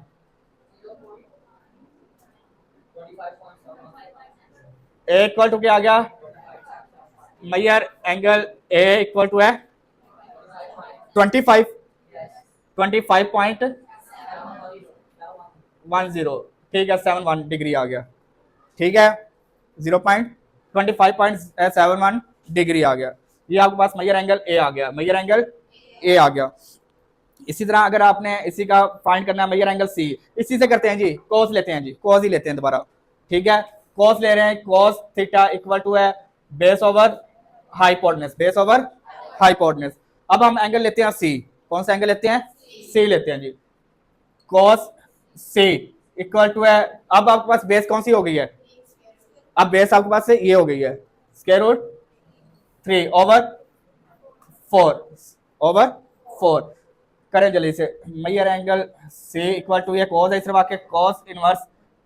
इक्वल टू क्या आ गया? Measure angle A equal to है 25.7 0.10, ठीक है 71 डिग्री आ गया, ठीक है 0.25.71 डिग्री आ गया। ये आपके पास मेजर एंगल ए आ गया, मेजर एंगल ए आ गया। इसी तरह अगर आपने इसी का फाइंड करना है मेजर एंगल सी, इसी से करते हैं जी, कॉस लेते हैं जी, कॉस ही लेते हैं दोबारा, ठीक है कॉस ले रहे हैं, कॉस थीटा इक्वल टू है base over hypotenuse, base over hypotenuse. अब हम एंगल लेते हैं सी, कौन सा एंगल लेते हैं, सी लेते हैं जी, कॉस सी इक्वल टू है, अब आपके पास बेस कौन सी हो गई है, अब बेस आपके पास से ये हो गई है स्क्वायर रूट 3 ओवर 4 करें जल्दी से। Measure angle C equal to ये कॉस है, इस तरफ आके कॉस इनवर्स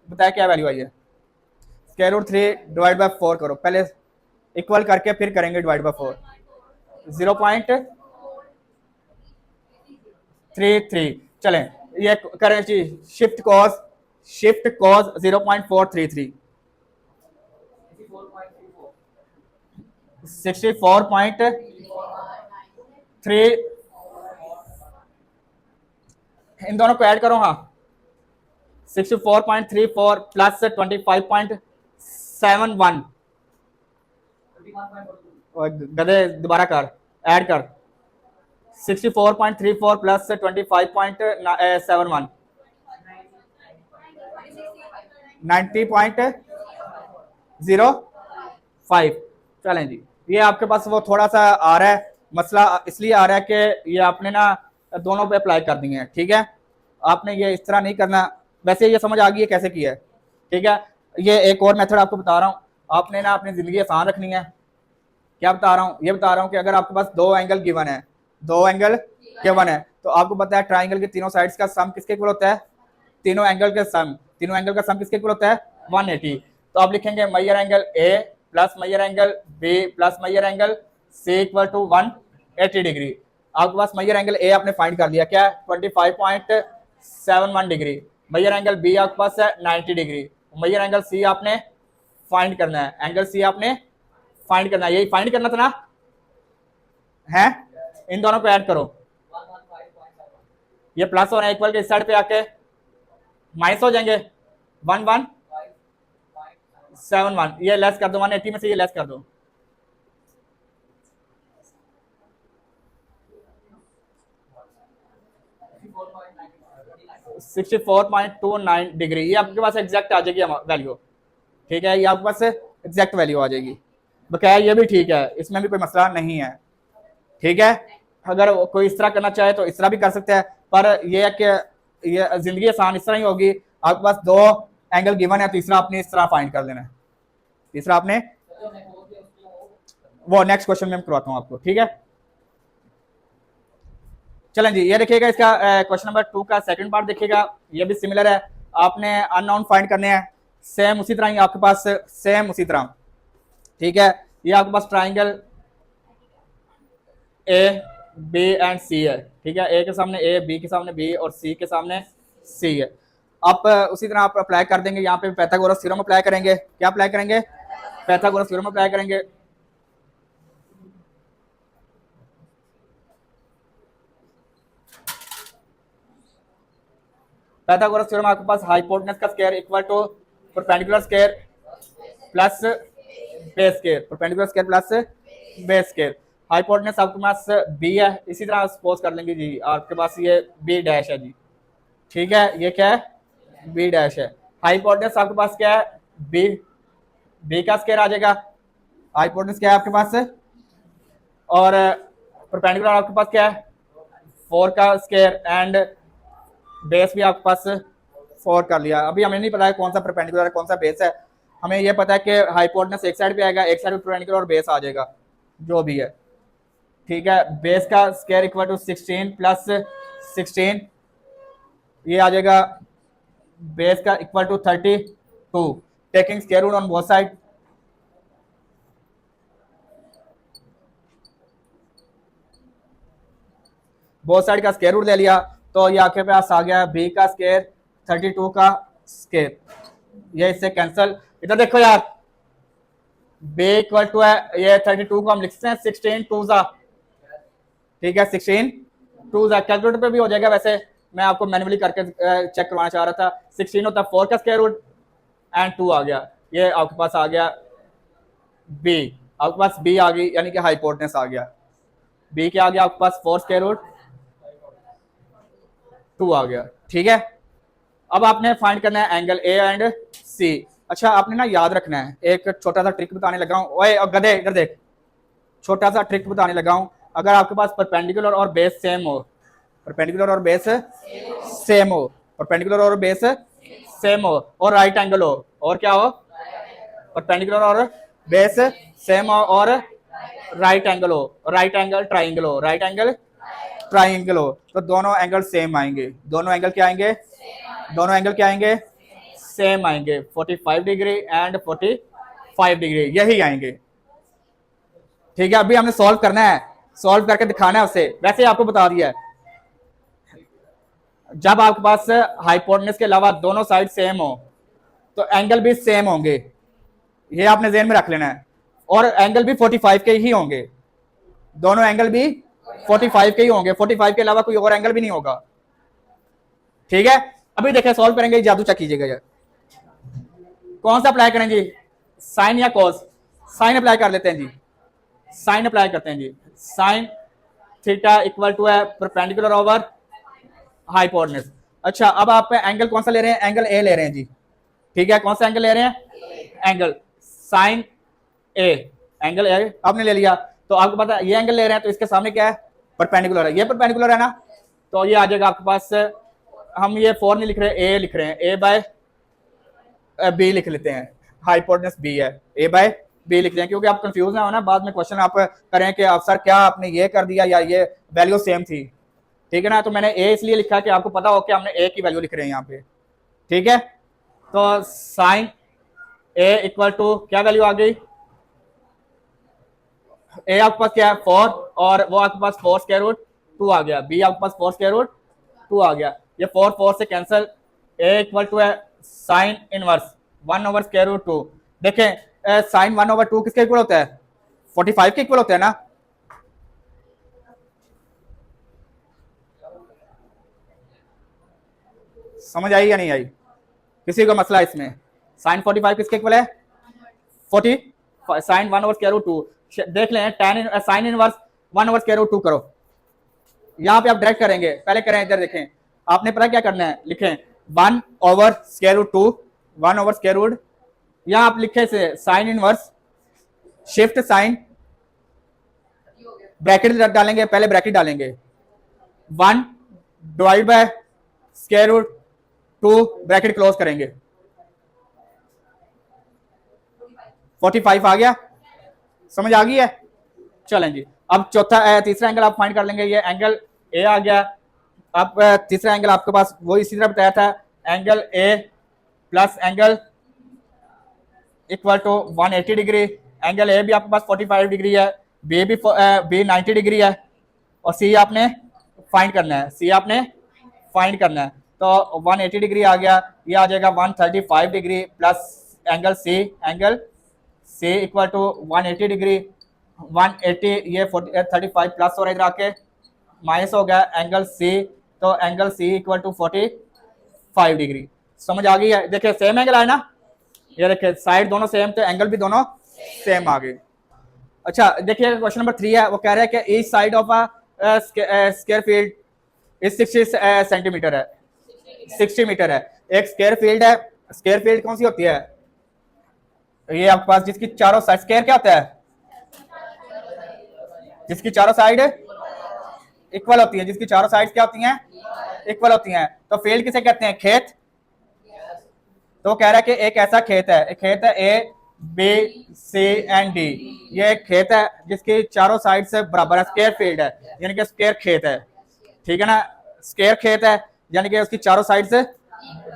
बताया क्या वैल्यू आई है, स्क्वायर रूट 3 डिवाइड बाय 4 करो, पहले इक्वल करके फिर करेंगे डिवाइड बाय 4, 0.33। चलें ये करें जी, शिफ्ट कॉस 0.433, 64.3, इन दोनों को ऐड करो, हाँ 64.34 प्लस 25.71, गधे दोबारा कर, ऐड कर 64.34 प्लस 25.71 90.05। चलें जी, ये आपके पास वो थोड़ा सा आ रहा है मसला, इसलिए आ रहा है कि ये आपने ना दोनों पे अप्लाई कर दिए हैं, ठीक है आपने ये इस तरह नहीं करना, वैसे ये समझ आ गई है कैसे किया है, ठीक है। ये एक और मेथड आपको बता रहा हूँ, आपने ना अपनी ज़िंदगी आसान रखनी है। क्या बता रहा हूँ, ये बता रहा हूँ कि अगर आपके पास दो एंगल गिवन है, दो एंगल गिवन है, तो आपको पता है ट्राइंगल के तीनों साइड्स का सम किसके इक्वल होता है, तीनों एंगल का सम किसके इक्वल होता है 180। तो आप लिखेंगे measure angle A plus measure angle B plus measure angle C equal to 180 degree. आपके पास मेजर एंगल ए आपने फाइंड कर लिया, क्या 25.71 डिग्री, मेजर एंगल बी आपके पास है 90 डिग्री, मेजर एंगल सी आपने फाइंड करना है, एंगल सी आपने फाइंड करना है, यही फाइंड करना था ना, है इन दोनों को ऐड करो, ये प्लस हो रहा है इक्वल के इस साइड पे आके माइनस हो जाएंगे 1171, ये लेस कर दो 180 में से, ये लेस कर दो 64.29 डिग्री, ये आपके पास एग्जैक्ट आ जाएगी वैल्यू, ठीक है ये आपके पास एग्जैक्ट वैल्यू आ जाएगी। बकाया ये भी ठीक है, इसमें भी कोई मसला नहीं है, ठीक है अगर कोई इस तरह करना चाहे तो इस तरह भी कर सकते हैं, पर यह है कि ये जिंदगी आसान इस तरह ही होगी, आपके पास दो एंगल गिवन है, तीसरा आपने इस तरह फाइंड कर लेना है, तीसरा आपने वो नेक्स्ट क्वेश्चन में करवाता हूं आपको, ठीक है। चलें जी, ये देखिएगा इसका क्वेश्चन नंबर 2 का सेकंड पार्ट देखिएगा, ये भी सिमिलर है, आपने अननोन फाइंड करने हैं, सेम उसी तरह ही आपके पास सेम उसी तरह, ठीक है। ये आपके पास ट्राइंगल ए बी एंड सी है, ठीक है ए के सामने ए, बी के सामने बी और सी के सामने सी है। आप उसी तरह आप अप्लाई कर देंगे, यहाँ पे पाइथागोरस थ्योरम अप्लाई करेंगे, क्या अप्लाई करेंगे, पाइथागोरस थ्योरम अप्लाई करेंगे। पाइथागोरस थ्योरम आपके पास हाइपोटेनस का square equal to perpendicular square plus base square, perpendicular square plus base square. Hypotenuse आपके पास बी है, इसी तरह सपोज कर लेंगे जी आपके पास ये बी डैश है जी, ठीक है ये क्या है बी डैश है। हाइपोटेनस आपके पास क्या है बी, बी का स्क्वायर आ जाएगा, हाइपोटेनस क्या है आपके पास, और परपेंडिकुलर आपके पास क्या है 4 का स्क्वायर एंड बेस भी आपके पास 4 कर लिया। अभी हमें नहीं पता है कौन सा परपेंडिकुलर है कौन सा बेस है, हमें यह पता है कि हाइपोटेनस एक साइड पे आएगा, एक साइड पे परपेंडिकुलर और बेस आ जाएगा जो भी है, ठीक है। बेस का स्क्वायर इक्वल टू 16 प्लस 16, ये आ जाएगा बेस का equal to 32, taking square root on both side, both side का स्क्वायर रूट ले लिया, तो ये आपके पास आ गया बी का स्क्वायर 32 का स्क्वायर, ये इससे कैंसिल। इधर देखो यार बी इक्वल टू है ये 32 को हम लिखते हैं 16 टू ज़ा, ठीक है 16 टू ज़ा, कैलकुलेटर पे भी हो जाएगा वैसे, मैं आपको मैन्युअली करके चेक करवाना चाह रहा था। 16 होता है 4 का स्क्वायर रूट एंड 2 आ गया, ये आपके पास आ गया बी, आपके पास बी आ गई यानी कि हाइपोटेनस आ गया। बी क्या आ गया आपके पास 4 स्क्वायर रूट 2 आ गया। ठीक है, अब आपने फाइंड करना है एंगल ए एंड सी। अच्छा आपने ना याद रखना है, एक छोटा सा ट्रिक बताने लगा हूं, ओए गधे इधर देख, छोटा सा ट्रिक बताने लगा हूं। अगर आपके पास परपेंडिकुलर और बेस सेम हो, परपेंडिकुलर और बेस सेम हो, परपेंडिकुलर और बेस सेम हो और राइट एंगल हो, और क्या हो, परपेंडिकुलर और बेस सेम हो और राइट एंगल हो, राइट एंगल ट्राइंगल हो, राइट एंगल ट्राइंगल हो, तो दोनों एंगल सेम आएंगे। दोनों एंगल क्या आएंगे, दोनों एंगल क्या आएंगे, सेम आएंगे। 45 डिग्री एंड 45 डिग्री यही आएंगे। ठीक है, अभी हमने सॉल्व करना है, सॉल्व करके दिखाना है उसे, वैसे आपको बता दिया है। जब आपके पास हाइपोटेनस के अलावा दोनों साइड सेम हो तो एंगल भी सेम होंगे, ये आपने ज़हन में रख लेना है। और एंगल भी 45 के ही होंगे, दोनों एंगल भी 45 के ही होंगे, 45 के अलावा कोई और एंगल भी नहीं होगा। ठीक है, अभी देखें सॉल्व करेंगे, जादू चेक कीजिएगा। कौन सा अप्लाई करें जी, साइन या कॉस? साइन अप्लाई कर लेते हैं जी, साइन अप्लाई करते हैं जी। साइन थीटा इक्वल टू है परपेंडिकुलर ओवर हाइपोटेनस। अच्छा अब आप एंगल कौन सा ले रहे हैं, एंगल ए ले रहे हैं जी। ठीक है, कौन सा एंगल ले रहे हैं, angle sine A, angle A आपने ले लिया। तो आपको पता है ये एंगल ले रहे हैं तो इसके सामने क्या है, परपेंडिकुलर है, ये परपेंडिकुलर है ना, तो ये आ जाएगा आपके पास, हम ये 4 नहीं लिख रहे, ए लिख रहे हैं, ए बाय बी लिख लेते हैं, हाइपोटेनस बी है, ए बाय बी लिख रहे हैं, क्योंकि आप कंफ्यूज ना हो ना, बाद में क्वेश्चन आप करें कि आप सर क्या आपने ये कर दिया या ये वैल्यू सेम थी। ठीक है ना, तो मैंने ए इसलिए लिखा कि आपको पता हो कि हमने ए की वैल्यू लिख रहे हैं यहाँ पे। ठीक है, तो साइन ए इक्वल टू क्या वैल्यू आ गई, ए आपके पास क्या है 4 और वो आपके पास 4 स्क्वायर रूट 2 आ गया, बी आपके पास 4 स्क्वायर रूट 2 आ गया, ये 4 4 से कैंसिल, ए इक्वल टू है sine inverse 1 over square root 2। देखें साइन 1 ओवर 2 किसके इक्वल होता है, 45 के इक्वल होता है ना। समझ आई या नहीं आई, किसी को मसला इसमें? साइन 45 किसके इक्वल है, 40, साइन 1 ओवर स्क्वायर रूट 2। देख लें tan sine inverse 1 over square root 2 करो, यहाँ पे आप डायरेक्ट करेंगे, पहले करें इधर देखें, आपने पता क्या करना है, लिखें 1 over square root 2, 1 over square root, यहाँ आप लिखे से sine inverse shift sine, bracket डालेंगे, पहले ब्रैकेट डालेंगे, 1 divide by square root 2 bracket close करेंगे, 45 आ गया, समझ आ गई है। चलें जी, अब चौथा तीसरा एंगल आप फाइंड कर लेंगे, ये एंगल ए आ गया। अब तीसरा एंगल आपके पास वो इसी तरह बताया था, angle A plus angle equal to 180 degree, angle A भी आपके पास 45 डिग्री है, बी भी बी 90 डिग्री है, और सी आपने फाइंड करना है, सी आपने फाइंड करना है। तो 180 डिग्री आ गया, ये आ जाएगा 135 degree plus angle C, angle C equal to 180 degree, 180 ये 35 प्लस हो रहा है इधर आके माइनस हो गया एंगल सी, तो angle C equal to 45 degree. समझ आ गई है, देखिए सेम एंगल आया ना, ये देखिए साइड दोनों सेम तो एंगल भी दोनों सेम आ गए। अच्छा देखिए क्वेश्चन नंबर 3 है, वो कह रहा है कि each side of a square field इस 60 सेंटीमीटर है, 60 मीटर है। एक स्क्वायर फील्ड है, स्क्वायर फील्ड कौन सी होती है, ये आपके पास जिसकी चारों साइड, स्क्वायर क्या होता है, जिसकी चारों साइड इक्वल होती है, जिसकी चारों साइड क्या होती हैं, इक्वल होती हैं। तो फील्ड किसे कहते हैं, खेत। तो कह रहा है कि एक ऐसा खेत है, एक खेत है A B C and D, ये एक खेत है जिसकी चारों साइड से बराबर है, स्क्वायर फील्ड है यानी कि स्क्वायर खेत है, ठीक है ना, स्क्वायर खेत है यानी कि उसकी चारों साइड से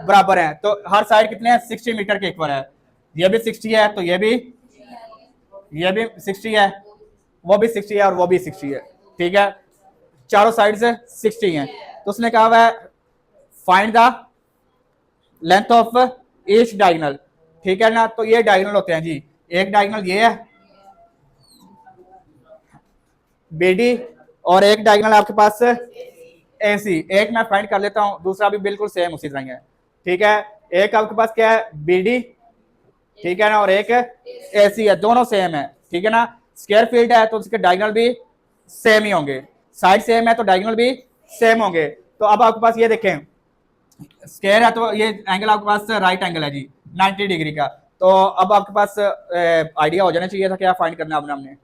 बराबर है। तो हर साइड कितने हैं, 60 मीटर के इक्वल है, ये भी 60 है तो ये भी 60 है, वो भी 60 है और वो भी 60 है, ठीक है, चारों साइड से 60 है। तो उसने कहा हुआ है find the length of each diagonal, ठीक है ना। तो ये डायगोनल होते हैं जी, एक डायगोनल ये है BD और एक डायगोनल आपके पास ए सी, एक मैं फाइंड कर लेता हूं, दूसरा भी बिल्कुल सेम उसी तरह ही है, ठीक है। एक आपके पास क्या है, बी डी, ठीक है ना, और एक ए सी है, दोनों सेम है, ठीक है ना। स्क्वायर फील्ड है तो उसके डायगोनल भी सेम ही होंगे, साइड सेम है तो डायगोनल भी सेम होंगे। तो अब आपके पास ये देखें, स्क्वायर है तो ये एंगल आपके पास राइट एंगल है जी 90 डिग्री का। तो अब आपके पास आइडिया हो जाना चाहिए था क्या फाइंड करना आपने। हमने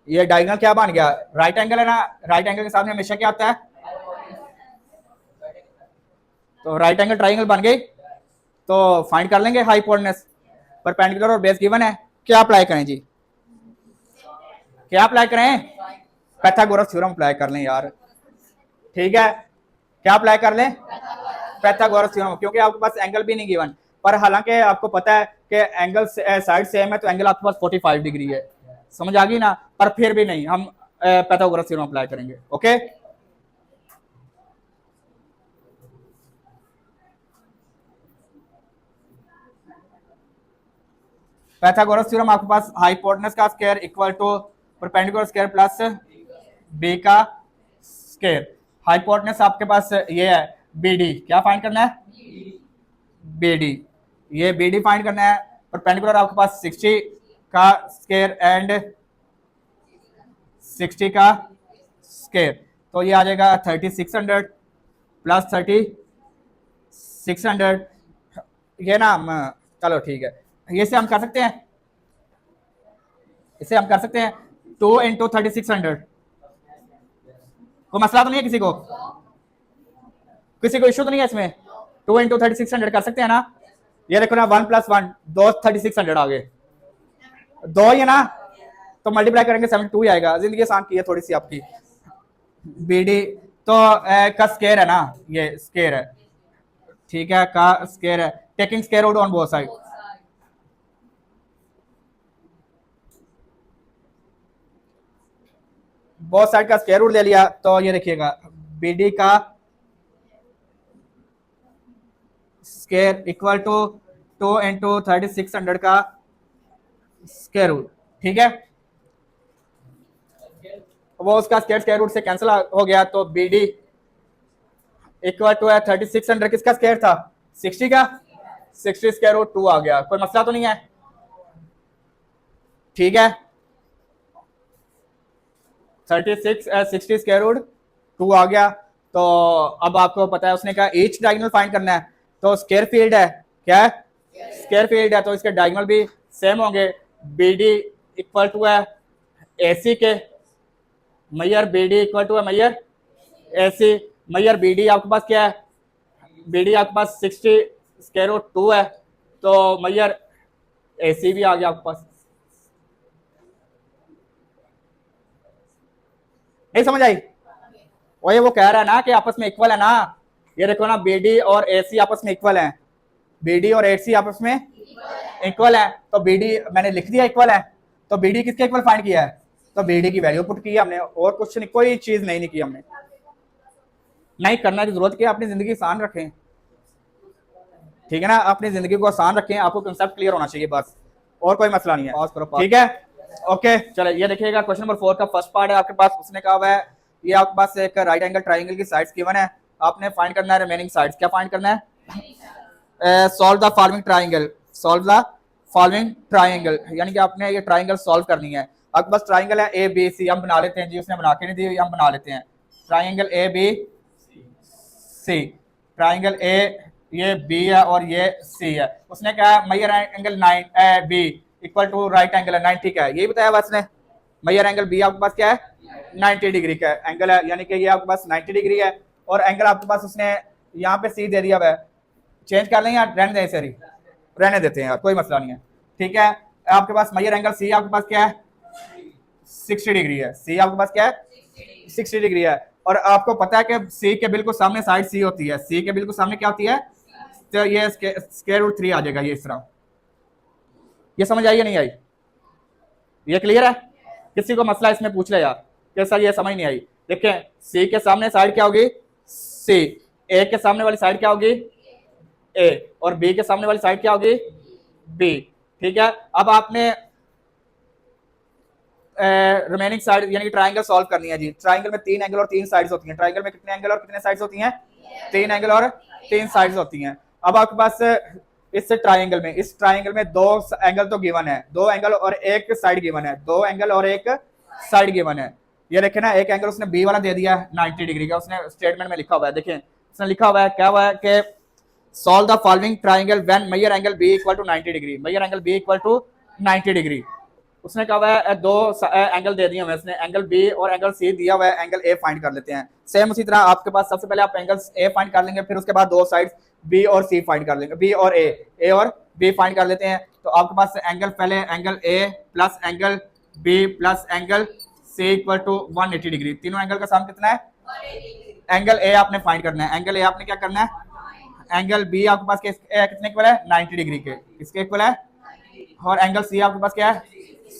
ये डायगोनल क्या बन गया, राइट एंगल है ना, राइट एंगल के सामने हमेशा क्या आता है, तो राइट एंगल ट्राइंगल बन गई। तो फाइंड कर लेंगे हाइपोटेन्यूज, परपेंडिकुलर और बेस गिवन है, क्या अप्लाई करें जी, क्या अप्लाई करें, पाइथागोरस थ्योरम अप्लाई कर लें यार, ठीक है। क्या अप्लाई कर लें, पाइथागोरस थ्योरम, क्योंकि आपके पास एंगल भी नहीं गिवन, पर हालांकि आपको पता है कि एंगल साइड सेम है तो एंगल आपके पास 45 डिग्री है, समझ आ गई ना, पर फिर भी नहीं, हम पाइथागोरस थ्योरम अप्लाई करेंगे, ओके। पाइथागोरस थ्योरम आपके पास हाइपोटेन्यूज का square equal to perpendicular square plus B का स्क्वायर। हाइपोटेन्यूज आपके पास ये है बी डी, क्या फाइंड करना है, बी डी, ये बी डी फाइंड करना है। परपेंडिकुलर आपके पास 60 का स्क्वायर एंड 60 का स्क्वायर, तो ये आ जाएगा 3600 प्लस 3600, ये ना चलो ठीक है, ये से हम कर सकते हैं, इसे हम कर सकते हैं 2 इंटू 3600, कोई मसला तो नहीं है किसी को, किसी को इश्यू तो नहीं है इसमें, 2 इंटू 3600 कर सकते हैं ना। ये देखो ना 1 प्लस 1 दो 3600 आ गए, दो ही है ना, तो मल्टीप्लाई करेंगे 72 ही आएगा। जिंदगी आसान की है थोड़ी सी आपकी। बी डी तो का स्क्वायर है ना, ये स्क्वायर है, ठीक है, का स्क्वायर है, taking square root on both side, both side का स्क्वायर रूट ले लिया, तो ये देखिएगा बी डी का स्क्वायर इक्वल टू 2 इंटू 3600 का स्क्वायर रूट, ठीक है। वो उसका स्क्वायर रूट से कैंसिल हो गया, तो बी डी इक्वल टू है 3600, किसका स्क्वायर था, 60 का, 60 स्क्वायर रूट 2 आ गया, कोई मसला तो नहीं है, ठीक है। 60 स्क्वायर रूट 2 आ गया। तो अब आपको पता है उसने कहा ईच डायगोनल फाइंड करना है, तो स्क्वायर फील्ड है, क्या है, स्क्वायर फील्ड है, तो इसके डायगोनल भी सेम होंगे। बी डी इक्वल टू है ए सी के, Maihar B D equal to है मैयर ए सी, मैयर बी डी आपके पास क्या है, बी डी आपके पास 60 स्क्वायर रूट 2 है, तो मैयर ए सी भी आ गया आपके पास। नहीं समझ आई, वही वो कह रहा है ना कि आपस में इक्वल है ना, ये देखो ना बी डी और ए सी आपस में इक्वल है, बी डी और ए सी आपस में इक्वल है, तो बी डी मैंने लिख दिया इक्वल है, तो बी डी किसके इक्वल फाइंड किया है, तो बी डी की वैल्यू पुट की हमने, और कुछ नहीं, कोई चीज नहीं की हमने, नहीं करना की जरूरत क्या, अपनी जिंदगी आसान रखें, ठीक है ना, अपनी जिंदगी को आसान रखें, आपको कंसेप्ट क्लियर होना चाहिए बस, और कोई मसला नहीं है, ठीक है। ओके चले, ये देखिएगा क्वेश्चन नंबर 4 का फर्स्ट पार्ट है आपके पास, उसने कहा हुआ है ये आपके पास एक राइट एंगल ट्राइंगल की साइड्स गिवन है, आपने फाइंड करना है रिमेनिंग साइड्स, क्या फाइंड करना है, solve the following triangle, solve the following triangle, यानी कि आपने ये ट्राइंगल सॉल्व करनी है। आपके पास ट्राइंगल है ए बी सी, हम बना लेते हैं जी, उसने बना के नहीं दी, हम बना लेते हैं triangle A B C, triangle A ये बी है और ये सी है, उसने कहा मैयर angle 9 B equal to right angle है 90 का है, यही बताया बस ने, मैयर एंगल बी आपके पास क्या है 90 डिग्री का एंगल है, यानी कि ये आपके पास 90 डिग्री है, और एंगल आपके पास उसने यहाँ पे सी दे दिया है, चेंज कर लें या रहने दें, सॉरी रहने देते हैं यार, कोई मसला नहीं है, ठीक है। आपके पास मैयर एंगल सी आपके पास क्या है 60 डिग्री है, सी आपके पास क्या है 60 डिग्री है, और आपको पता है कि सी के बिल्कुल सामने साइड सी होती है, सी के बिल्कुल सामने क्या होती है, तो ये स्क्वायर रूट 3 आ जाएगा, ये इस तरह, ये समझ आई या नहीं आई, ये क्लियर है, किसी को मसला इसमें पूछ ले यार कि सर ये समझ नहीं आई। देखें सी के सामने साइड क्या होगी सी, ए के सामने वाली साइड क्या होगी ए, और बी के सामने वाली साइड क्या होगी बी, ठीक है। अब आपने रिमेनिंग साइड यानी कि ट्राइंगल सॉल्व करनी है जी। ट्राइंगल में 3 एंगल और 3 साइड्स होती हैं। ट्राइंगल में कितने एंगल और कितने साइड्स होती हैं? 3 एंगल और 3 साइड्स होती हैं। अब आपके पास इस ट्राइंगल में, इस ट्राइंगल में 2 एंगल तो गिवन है, 2 एंगल और 1 साइड गिवन है, 2 एंगल और 1 साइड गिवन है। ये देखें ना, एक एंगल उसने बी वाला दे दिया है 90 डिग्री का, उसने स्टेटमेंट में लिखा हुआ है। देखें उसने लिखा हुआ है, क्या हुआ है कि solve the following triangle when measure angle B equal to 90 degree, measure angle B equal to 90 degree. उसने कहा हुआ है 2 एंगल दे दिए हुए, उसने एंगल बी और एंगल सी दिया हुआ है, एंगल ए फाइंड कर लेते हैं। सेम उसी तरह आपके पास सबसे पहले आप एंगल ए फाइंड कर लेंगे, फिर उसके बाद 2 साइड्स बी और सी फाइंड कर लेंगे, बी और ए और बी फाइंड कर लेते हैं। तो आपके पास एंगल पहले angle A plus angle B plus angle C equal to 180 degree. तीनों एंगल का सम कितना है? 180। एंगल ए आपने फाइंड करना है। एंगल ए आपने क्या करना है? एंगल बी आपके पास कितने इक्वल है? 90 डिग्री के, इसके इक्वल है। और एंगल सी आपके पास क्या है?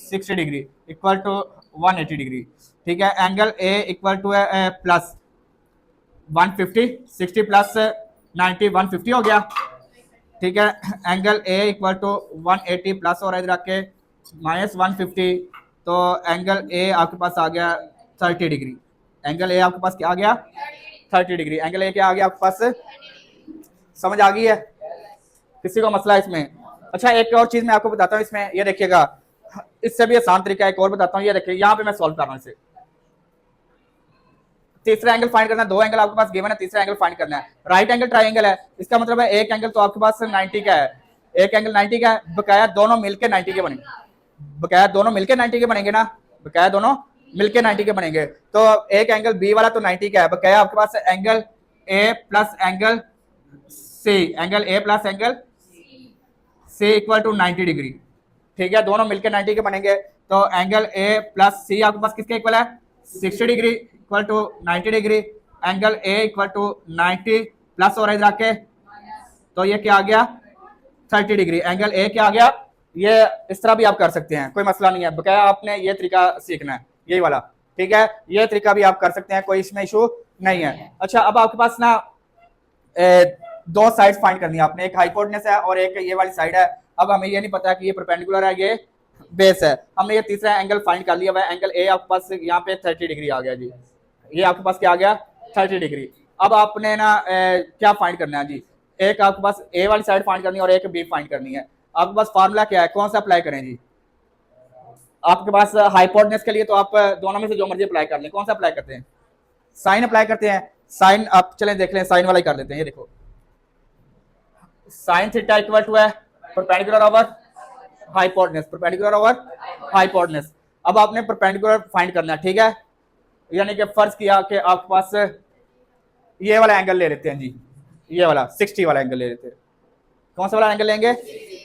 60 डिग्री इक्वल टू 180 डिग्री। ठीक है, एंगल ए इक्वल टू है प्लस 150, 60 प्लस 90 150 हो गया। ठीक है, angle A equal to 180 plus और इधर आके माइनस 150, तो एंगल ए आपके पास आ गया 30 डिग्री। एंगल ए आपके पास क्या आ गया? 30 डिग्री। एंगल ए क्या आ गया आपके पास? समझ आ गई है? किसी को मसला है इसमें? अच्छा, एक और चीज मैं आपको बताता हूँ इसमें, ये देखिएगा, इससे भी आसान तरीका एक और बताता हूँ। ये देखिए, यहाँ पे मैं सॉल्व कर रहा हूँ इसे। तीसरा एंगल फाइंड करना है, 2 एंगल आपके पास गिवन है, तीसरा एंगल फाइंड करना है। राइट एंगल ट्राइंगल है, इसका मतलब है एक एंगल तो आपके पास 90 का है, एक एंगल 90 का है, बकाया दोनों मिलके 90 के बनेंगे, बकाया दोनों मिलके 90 के बनेंगे ना, बकाया दोनों मिलके 90 के बनेंगे। तो एक एंगल बी वाला तो 90 का है, बकाया आपके पास angle A plus angle C, angle A plus angle C equal to 90 degree. ठीक है, दोनों मिलकर 90 के बनेंगे। तो एंगल ए प्लस सी आपके पास किसके इक्वल है? 60 degree equal to 90 degree. Angle A equal to 90 plus और इधर आके, तो ये क्या आ गया? 30 डिग्री। एंगल ए क्या आ गया? ये इस तरह भी आप कर सकते हैं, कोई मसला नहीं है, बकाया आपने ये तरीका सीखना है, यही वाला। ठीक है, ये तरीका भी आप कर सकते हैं, कोई इसमें इशू नहीं है। अच्छा, अब आपके पास ना 2 साइड्स फाइंड करनी है आपने, एक हाइपोटेनस है और एक ये वाली साइड है। अब हमें ये नहीं पता कि ये परपेंडिकुलर है, ये बेस है। हमने ये तीसरा एंगल फाइंड कर लिया हुआ है। एंगल ए आपके पास यहाँ पे 30 डिग्री आ गया जी, ये आपके पास क्या आ गया? 30 डिग्री। अब आपने ना क्या फाइंड करना है जी? एक आपके पास ए वाली साइड फाइंड करनी है और एक बी फाइंड करनी है। आपके पास फार्मूला क्या है, कौन सा अप्लाई करें जी? आपके पास हाइपोटेनस के लिए तो आप दोनों में से जो मर्जी अप्लाई कर लें। कौन सा अप्लाई करते हैं? साइन अप्लाई करते हैं। साइन आप चलें देख लें, साइन वाला ही कर लेते हैं। ये देखो, साइन थीटा इक्वल टू है perpendicular over hypotenuse, perpendicular over hypotenuse. अब आपने परपेंडिकुलर फाइंड करना है। ठीक है, यानी कि फर्ज किया कि आपके पास ये वाला एंगल ले लेते हैं जी, ये वाला 60 वाला एंगल ले लेते हैं। कौन सा वाला एंगल लेंगे?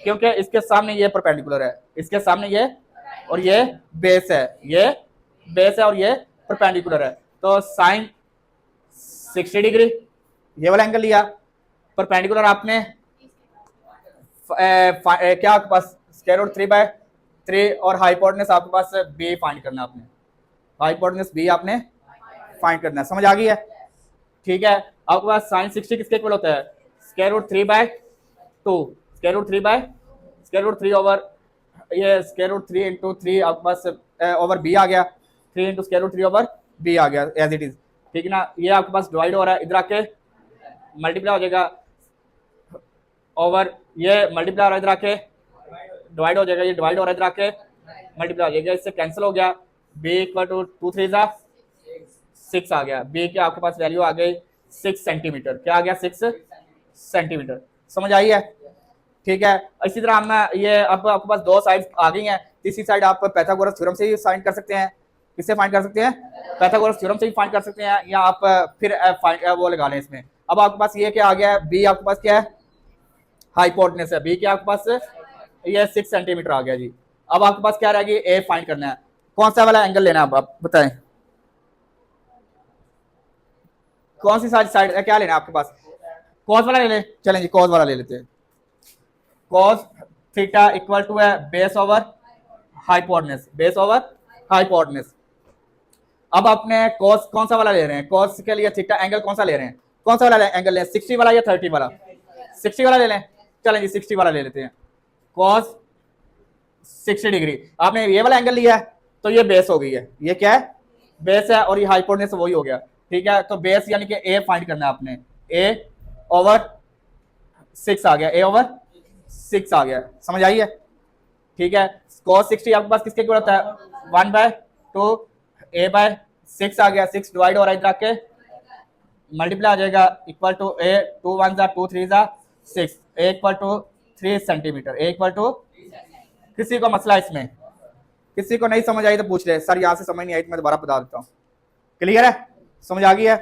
क्योंकि इसके सामने ये परपेंडिकुलर है, इसके सामने ये, और ये बेस है, ये बेस है और ये परपेंडिकुलर है। तो साइन 60 डिग्री ये वाला एंगल लिया, परपेंडिकुलर आपने क्या आपके पास स्क्वायर रूट 3/3 और हाइपोटेनस आपके पास बी फाइंड करना है आपने, हाइपोटेनस बी आपने फाइंड करना है। समझ आ गई है? ठीक है, आपके पास साइन 60 किसके इक्वल होता है? Square root 3/2, square root 3 over ये स्क्वायर रूट 3 इंटू 3 आपके पास ओवर बी आ गया, 3 into square root 3 over B आ गया एज इट इज। ठीक है ना, ये आपके पास डिवाइड हो रहा है, इधर आके मल्टीप्लाई हो जाएगा ओवर, ये मल्टीप्लाई हो रहा है, इधर आके डिवाइड हो जाएगा, ये डिवाइड हो रहा है, इधर आके मल्टीप्लाई हो जाएगा, इससे कैंसिल हो गया। b इक्वल टू 2 3 6 आ गया। b की आपके पास वैल्यू आ गई 6 सेंटीमीटर। क्या आ गया? 6 सेंटीमीटर। समझ आई है? ठीक है, इसी तरह हम ये अब आपके पास 2 साइड आ गई हैं। तीसरी साइड आप पाइथागोरस थ्योरम से ही फाइंड कर सकते हैं। किससे फाइंड कर सकते हैं? पाइथागोरस थ्योरम से ही फाइंड कर सकते हैं, या आप फिर वो लगा लें इसमें। अब आपके पास ये क्या आ गया है? b आपके पास क्या है? हाइपोटेनस है। b क्या आपके पास ये 6 सेंटीमीटर आ गया जी। अब आपके पास क्या रहेगी? a फाइंड करना है। कौन सा वाला एंगल लेना है? आप बताएं, कौन सी साइड क्या लेना है आपके पास? कॉस वाला ले लें। चलें जी, कॉस वाला ले लेते हैं। कॉस थीटा इक्वल टू है base over hypotenuse, base over hypotenuse. अब आपने कॉस कौन सा वाला ले रहे हैं? कॉस के लिए थीटा एंगल कौन सा ले रहे हैं? कौन सा वाला एंगल लें? 60 वाला या 30 वाला? 60 वाला ले लें। चलें जी, 60 वाला ले लेते हैं। Cos 60 degree. आपने ये वाला एंगल लिया है तो ये बेस हो गई है, ये क्या है, बेस है, और ये हाइपोटेनस वही हो गया। ठीक है, तो बेस यानी कि ए फाइंड करना है आपने, ए ओवर 6 आ गया, ए ओवर 6 आ गया, समझ आई है। ठीक है, cos 60 आपके पास किसके इक्वल होता है, 1/2, a बाय 6 आ गया, 6 डिवाइड हो रहा है इधर आके मल्टीप्लाई आ जाएगा, इक्वल टू a 2 1 जा 2 3 जा 6, a equal to 3 centimetre, a equal to, किसी को मसला इसमें, किसी को नहीं समझ आई तो पूछ ले, सर यहाँ से समझ नहीं आई तो मैं दोबारा बता देता हूँ। क्लियर है, समझ आ गई है।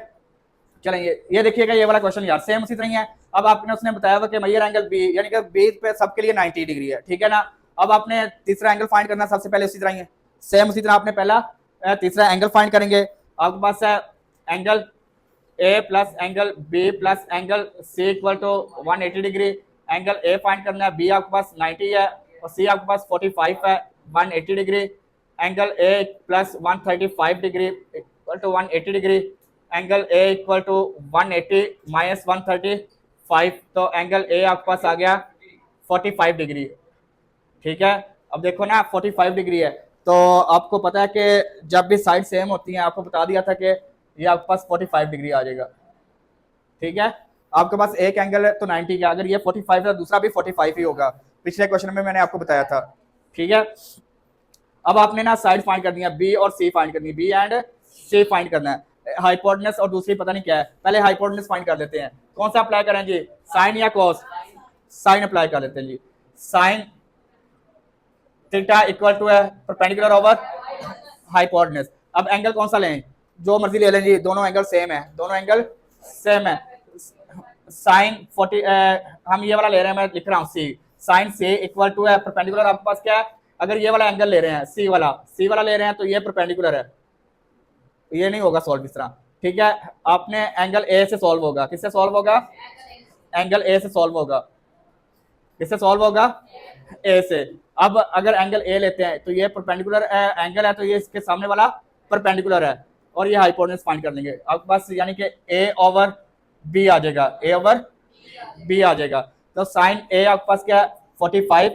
चलें ये देखिएगा, ये वाला क्वेश्चन यार सेम उसी तरह ही है। अब आपने उसने बताया हुआ कि मेजर एंगल बी यानी कि बी पे सबके लिए 90 डिग्री है, ठीक है ना। अब आपने तीसरा एंगल फाइंड करना, सबसे पहले उसी तरह ही है, सेम उसी तरह आपने पहला तीसरा एंगल फाइंड करेंगे। आपके पास है angle A plus angle B plus angle C equal to 180 degree. Angle A find करना है, बी आपके पास 90 है और सी आपके पास 45 है, 180 degree. Angle A plus 135 degree equal to 180 degree. Angle A equal to 180 minus 135, तो एंगल ए आपके पास आ गया 45 डिग्री। ठीक है, अब देखो ना 45 डिग्री है, तो आपको पता है कि जब भी साइड सेम होती हैं, आपको बता दिया था कि ये आपके पास 45 डिग्री आ जाएगा। ठीक है, आपके पास एक एंगल है तो 90 का, अगर ये 45 है दूसरा भी 45 ही होगा, पिछले क्वेश्चन में मैंने आपको बताया था। ठीक है, अब आपने ना साइड फाइंड करनी है, बी और सी फाइंड करनी है, बी एंड सी फाइंड करना है। हाइपोटेनस और दूसरी पता नहीं क्या है, पहले हाइपोटेनस फाइंड कर लेते हैं। कौन सा अप्लाई करें जी, साइन या कॉस, साइन अप्लाई कर लेते हैं जी। साइन थीटा इक्वल टू है परपेंडिकुलर ओवर हाइपोटेनस। अब एंगल कौन सा लें, जो मर्जी ले लें जी, दोनों एंगल सेम है, दोनों एंगल सेम है। साइन 40 हम ये वाला ले रहे हैं, मैं लिख रहा हूँ सी, साइन सी इक्वल टू है परपेंडिकुलर, आपके पास क्या है, अगर ये वाला एंगल ले रहे हैं सी वाला ले रहे हैं तो ये परपेंडिकुलर है, ये नहीं होगा सॉल्व इस तरह। ठीक है, आपने एंगल ए से सॉल्व होगा, किससे सॉल्व होगा, एंगल ए से सॉल्व होगा, किससे सॉल्व होगा, ए से। अब अगर एंगल ए लेते हैं तो ये परपेंडिकुलर एंगल है, तो ये इसके सामने वाला परपेंडिकुलर है, और ये हाइपोटेनस फाइंड कर लेंगे आपके पास, यानी कि ए ओवर बी आ जाएगा, ए ओवर बी आ जाएगा। तो साइन ए आपके पास क्या है 45,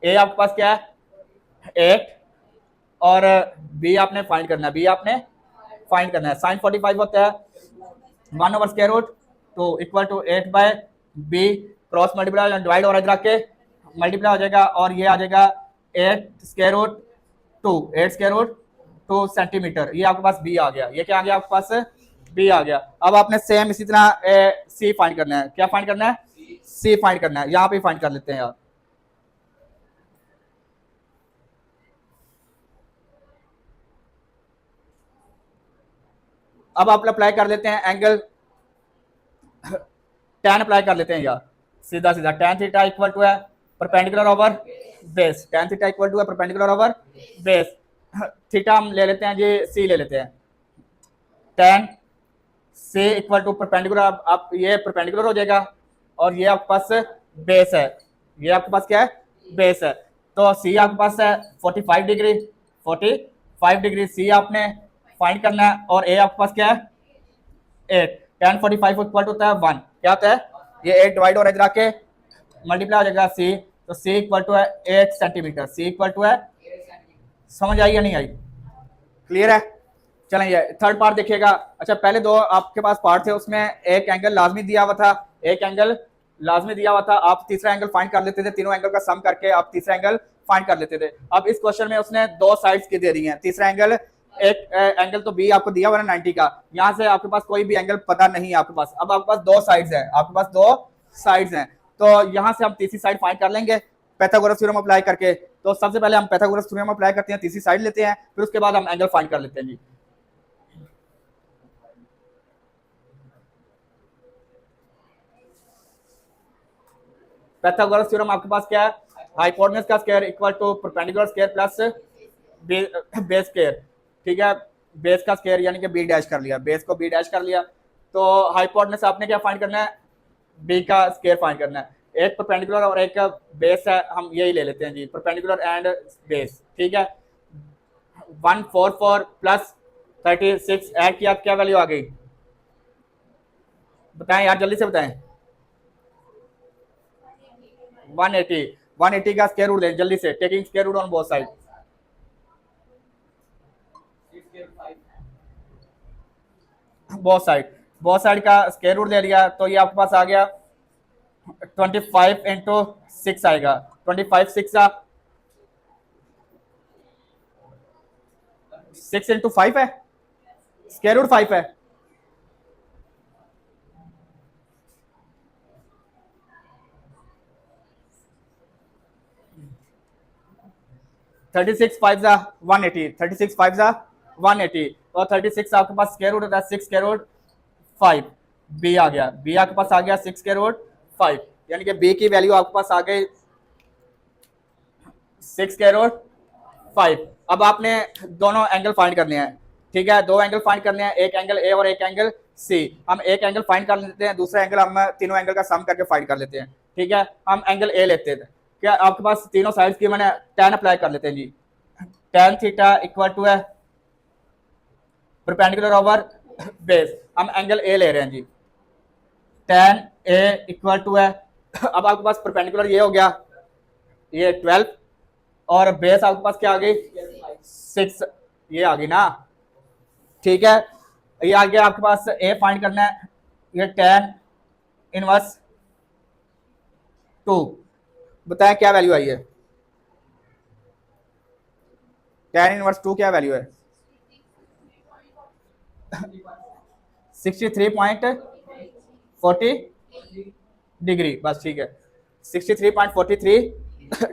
ए आपके पास क्या है 8, और बी आपने फाइंड करना है, बी आपने फाइंड करना है। साइन 45 होता है 1 over square root 2 equal to 8 by B, cross multiply divide और इधर के मल्टीप्लाई हो जाएगा, और ये आ जाएगा 8 square root 2, 8 square root 2 centimetre. ये आपके पास बी आ गया, ये क्या आ गया आपके पास, बी आ गया। अब आपने सेम इसी तरह सी फाइंड करना है, क्या फाइंड करना है, सी फाइंड करना है, यहाँ पे फाइंड कर लेते हैं यार। अब आप अप्लाई कर लेते हैं एंगल tan अप्लाई कर लेते हैं यार, सीधा सीधा tan थीटा इक्वल टू है perpendicular over base, tan theta equal to है परपेंडिकुलर ओवर बेस। थीटा हम ले लेते हैं जी, सी ले लेते हैं, tan C equal to perpendicular, आप ये परपेंडिकुलर हो जाएगा, और ये आपके पास बेस है, ये आपके पास क्या है, बेस है। तो सी आपके पास है 45 डिग्री, 45 डिग्री सी आपने फाइंड करना है, और ए आपके पास क्या है 8, tan 45 इक्वल टू होता है 1, क्या होता है, ये 8 डिवाइड और इधर आके मल्टीप्लाई हो जाएगा सी, तो सी इक्वल टू है 8 सेंटीमीटर, सी इक्वल टू है, समझ आई या नहीं आई, क्लियर है। चलें ये थर्ड पार्ट देखिएगा। अच्छा, पहले दो आपके पास पार्ट थे, उसमें एक एंगल लाजमी दिया हुआ था, एक एंगल लाजमी दिया हुआ था, आप तीसरा एंगल फाइंड कर लेते थे, तीनों एंगल का सम करके आप तीसरा एंगल फाइंड कर लेते थे। अब इस क्वेश्चन में उसने दो साइड्स की दे दी हैं, तीसरा एंगल, एक एंगल तो बी आपको दिया हुआ है 90 का, यहाँ से आपके पास कोई भी एंगल पता नहीं है आपके पास। अब आपके पास दो साइड्स हैं, आपके पास दो साइड्स हैं, तो यहाँ से हम तीसरी साइड फाइंड कर लेंगे पाइथागोरस थ्योरम अप्लाई करके। तो सबसे पहले हम पाइथागोरस थ्योरम अप्लाई करते हैं, तीसरी साइड लेते हैं, फिर उसके बाद हम एंगल फाइंड कर लेते हैं जी। पाइथागोरस थ्योरम आपके पास क्या है, हाइपोटेनस का square equal to perpendicular square plus base square. ठीक है, बेस का स्क्वायर यानी कि बी डैश कर लिया, बेस को बी डैश कर लिया, तो हाइपोटेनस आपने क्या फाइंड करना है, बी का स्क्वायर फाइंड करना है। एक परपेंडिकुलर और एक बेस है, हम यही ले लेते हैं जी, परपेंडिकुलर एंड बेस। ठीक है, 144 प्लस 36 ऐड किया, क्या वैल्यू आ गई, बताएं यार जल्दी से बताएं, 180 का स्क्वायर रूट लें जल्दी से, taking square root on both side, both side का स्क्वायर रूट दे दिया, तो ये आपके पास आ गया 25 इंटू 6 आएगा। 25 6 का 6 इंटू 5 है, स्क्वायर रूट 5 है। थर्टी सिक्स फाइव जा 180, 36 5 जा 180, और 36 आपके पास स्क्वायर रूट होता है 6 स्क्वायर रूट 5, बी आ गया, बी आपके पास आ गया 6 स्क्वायर रूट 5, यानी कि बी की वैल्यू आपके पास आ गई 6 स्क्वायर रूट 5। अब आपने दोनों एंगल फाइंड करने हैं, ठीक है, दो एंगल फाइंड करने हैं, एक एंगल ए और एक एंगल सी। हम एक एंगल फाइंड कर लेते हैं, दूसरा एंगल हम तीनों एंगल का सम करके फाइंड कर लेते हैं, ठीक है। हम एंगल ए लेते हैं, क्या आपके पास तीनों साइड्स की मैंने tan अप्लाई कर लेते हैं जी। tan थीटा इक्वल टू है परपेंडिकुलर ओवर बेस, हम एंगल ए ले रहे हैं जी, tan ए इक्वल टू है अब आपके पास परपेंडिकुलर ये हो गया, ये 12, और बेस आपके पास क्या आ गई 6, ये आ गई ना, ठीक है। ये आ गया आपके पास ए फाइंड करना है, ये tan इनवर्स 2, बताएं क्या वैल्यू आई है, tan इनवर्स 2 क्या वैल्यू है 63.40 डिग्री, बस ठीक है 63.43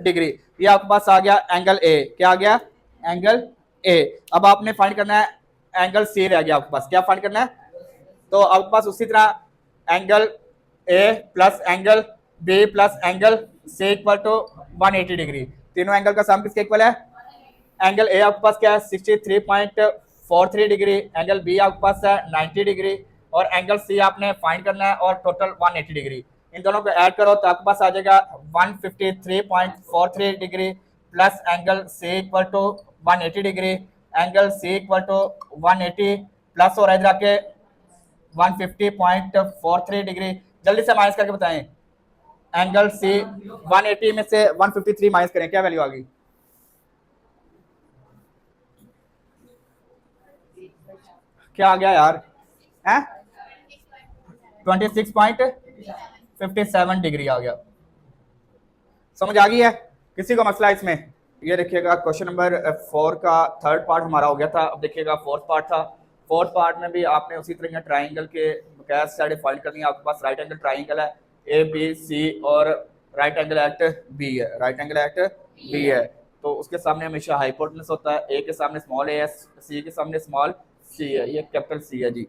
डिग्री। ये आपके पास आ गया एंगल ए, क्या आ गया एंगल ए। अब आपने फाइंड करना है एंगल सी, रह गया आपके पास, क्या फाइंड करना है, तो आपके पास उसी तरह angle A plus angle B plus angle C equal to 180 degree, तीनों एंगल का सम किसके इक्वल है, एंगल ए आपके पास क्या है 63.43 डिग्री, एंगल बी आपके पास है 90 डिग्री, और एंगल सी आपने फाइंड करना है और टोटल 180 डिग्री। इन दोनों को ऐड करो तो आपके पास आ जाएगा 153.43 degree plus angle C equal to 180 degree, angle C equal to 180 plus और इधर आके 150.43 डिग्री। जल्दी से माइनस करके बताएं, एंगल सी 180 में से 153 माइनस करें, क्या वैल्यू आ गई, क्या आ गया यार, है 26.57 डिग्री आ गया। समझ आ गई है किसी को मसला इसमें। ये देखिएगा क्वेश्चन नंबर 4 का थर्ड पार्ट हमारा हो गया था। अब देखिएगा फोर्थ पार्ट था, फोर्थ पार्ट में भी आपने उसी तरह ट्राइंगल के बकाया साइड फाइंड करनी है। आपके पास राइट एंगल ट्राइंगल है ए बी सी और राइट एंगल एक्ट बी है, राइट एंगल एक्ट बी है, तो उसके सामने हमेशा हाइपोटेनस होता है, ए के सामने स्मॉल ए है, सी के सामने स्मॉल सी है, ये कैपिटल सी है जी,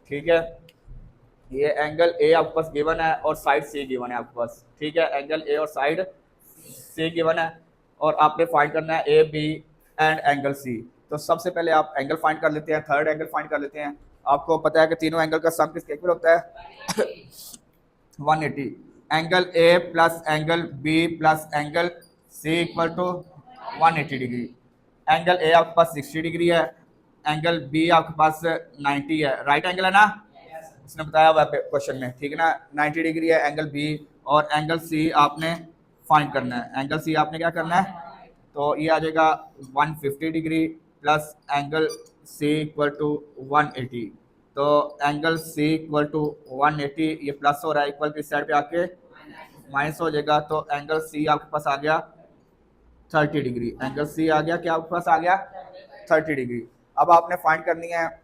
ठीक है। ये एंगल ए आपके पास गिवन है और साइड सी गिवन है आपके पास, ठीक है, एंगल ए और साइड सी गिवन है, और आपने फाइंड करना है A B and angle C. तो सबसे पहले आप एंगल फाइंड कर लेते हैं, थर्ड एंगल फाइंड कर लेते हैं। आपको पता है कि तीनों एंगल का सम किसके इक्वल होता है 180, angle A plus angle B plus angle C equal to 180 degree. Angle A आपके पास 60 डिग्री है, एंगल बी आपके पास 90 है, राइट एंगल है ना, इसने बताया हुआ क्वेश्चन में, ठीक है ना, 90 डिग्री है एंगल बी, और एंगल सी आपने फाइंड करना है, एंगल सी आपने क्या करना है, तो ये आ जाएगा 150 degree plus angle C equal to 180, तो एंगल सी इक्वल टू 180, ये प्लस हो रहा है, इक्वल की साइड पे आके माइनस हो जाएगा, तो एंगल सी आपके पास आ गया 30 डिग्री, एंगल सी आ गया, क्या आपके पास आ गया 30 डिग्री। अब आपने फाइंड करनी है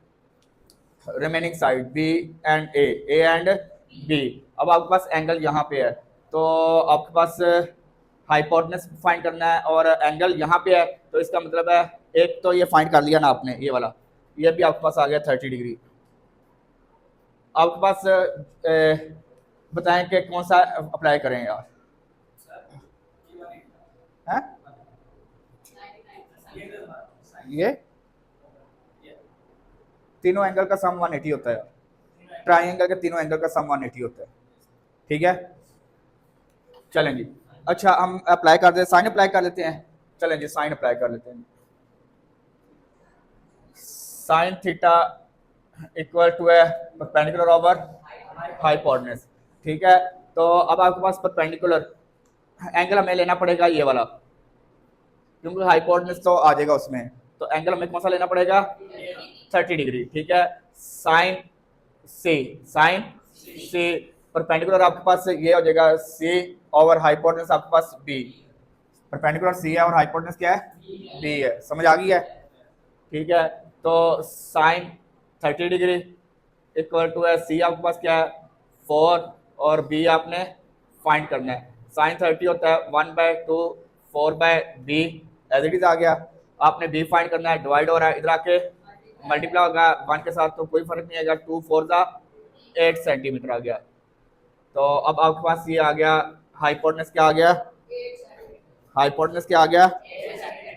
remaining side B and A and B. अब आपके पास एंगल यहाँ पे है, तो आपके पास हाइपोटेनस फाइंड करना है, और एंगल यहाँ पे है, तो इसका मतलब है एक तो ये फाइंड कर लिया ना आपने, ये वाला, ये भी आपके पास आ गया 30 डिग्री। आपके पास बताएं कि कौन सा अप्लाई करें यार, है? ये तीनों एंगल का सम 180 होता है, ट्राइंगल के तीनों एंगल का सम 180 होता है, ठीक है। चलें जी, अच्छा हम अप्लाई कर दें, साइन अप्लाई कर लेते हैं, चलें जी साइन अप्लाई कर लेते हैं। साइन थीटा इक्वल टू है परपेंडिकुलर ओवर हाइपोटेनस, ठीक है। तो अब आपके पास परपेंडिकुलर एंगल हमें लेना पड़ेगा ये वाला, क्योंकि हाइपोटेनस तो आ जाएगा उसमें, तो एंगल हमें कौन सा लेना पड़ेगा 30 डिग्री, ठीक है। साइन सी, साइन सी परपेंडिकुलर आपके पास ये हो जाएगा सी ओवर हाइपोटेनस आपके पास बी। परपेंडिकुलर सी है और हाइपोटेनस क्या है, बी है। समझ आ गई है? ठीक है, तो साइन 30 डिग्री इक्वल टू है सी आपके पास क्या है 4 और बी आपने फाइंड करना है। साइन 30 होता है 1/2 4/b एज इट इज आ गया। आपने बी फाइंड करना है, डिवाइड हो रहा है इधर आके मल्टीप्लाई होगा 1 के साथ तो कोई फर्क नहीं आएगा, 2 4 8 सेंटीमीटर आ गया। तो अब आपके पास ये आ गया हाइपोटेनस क्या आ गया, हाइपोटेनस क्या आ गया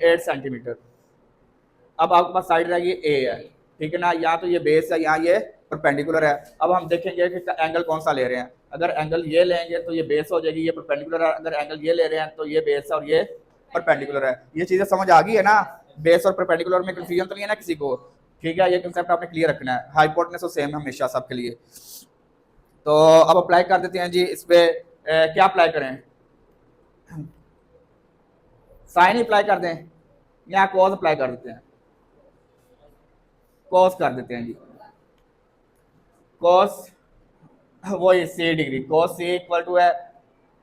8 सेंटीमीटर। अब आपके पास साइड रहेगी ए है, ठीक है ना, यहाँ तो ये बेस है, यहाँ ये परपेंडिकुलर है। अब हम देखेंगे कि एंगल कौन सा ले रहे हैं। अगर एंगल ये लेंगे तो ये बेस हो जाएगी, ये परपेंडिकुलर है। अगर एंगल ये ले रहे हैं तो ये बेस है और ये परपेंडिकुलर है। ये चीजें समझ आ गई है ना, बेस और परपेंडिकुलर में कंफ्यूजन तो नहीं है ना किसी को? ठीक है, ये कंसेप्ट आपने क्लियर रखना है। हाइपोटेनस तो सेम है हमेशा सबके लिए। तो अब अप्लाई कर देते हैं जी इस पे। क्या अप्लाई करें, साइन ही अप्लाई कर दें या कॉस अप्लाई कर देते हैं? कॉस कर देते हैं जी। कॉस वही C degree, cos C equal to है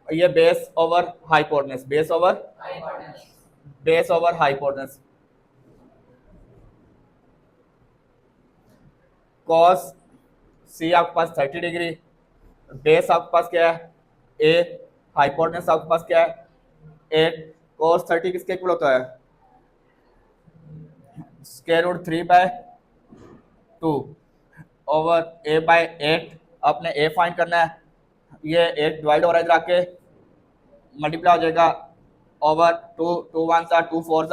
ये base over hypotenuse, base over hypotenuse. Cos C आपके पास 30 डिग्री, बेस आपके पास क्या है ए, हाइपोटेनस आपके पास क्या है 8। कॉस 30 किसके इक्वल होता है स्क्वायर रूट 3/2 ओवर a/8। आपने a फाइंड करना है, ये 8 डिवाइड हो रहा है इधर आके मल्टीप्लाई हो जाएगा ओवर 2 2 1 2 4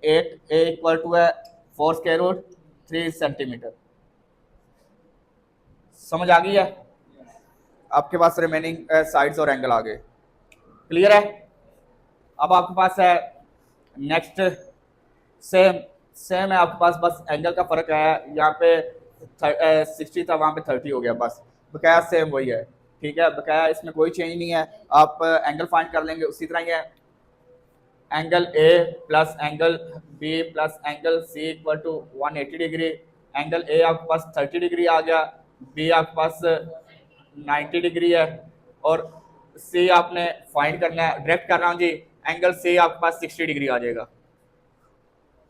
8। a इक्वल टू है 4 स्क्वायर रूट 3 सेंटीमीटर। समझ आ गई है? आपके पास रिमेनिंग साइड्स और एंगल आ गए, क्लियर है? अब आपके पास है नेक्स्ट सेम है आपके पास, बस एंगल का फर्क है। यहाँ पे 60 था, वहाँ पे 30 हो गया, बस बकाया सेम वही है। ठीक है, बकाया इसमें कोई चेंज नहीं है। आप एंगल फाइंड कर लेंगे उसी तरह ही है, angle A plus angle B plus angle C equal to 180 degree. Angle A आपके पास 30 डिग्री आ गया, बी आपके पास 90 डिग्री है और सी आपने फाइंड करना है। डायरेक्ट कर रहा हूँ जी, एंगल सी आपके पास 60 डिग्री आ जाएगा।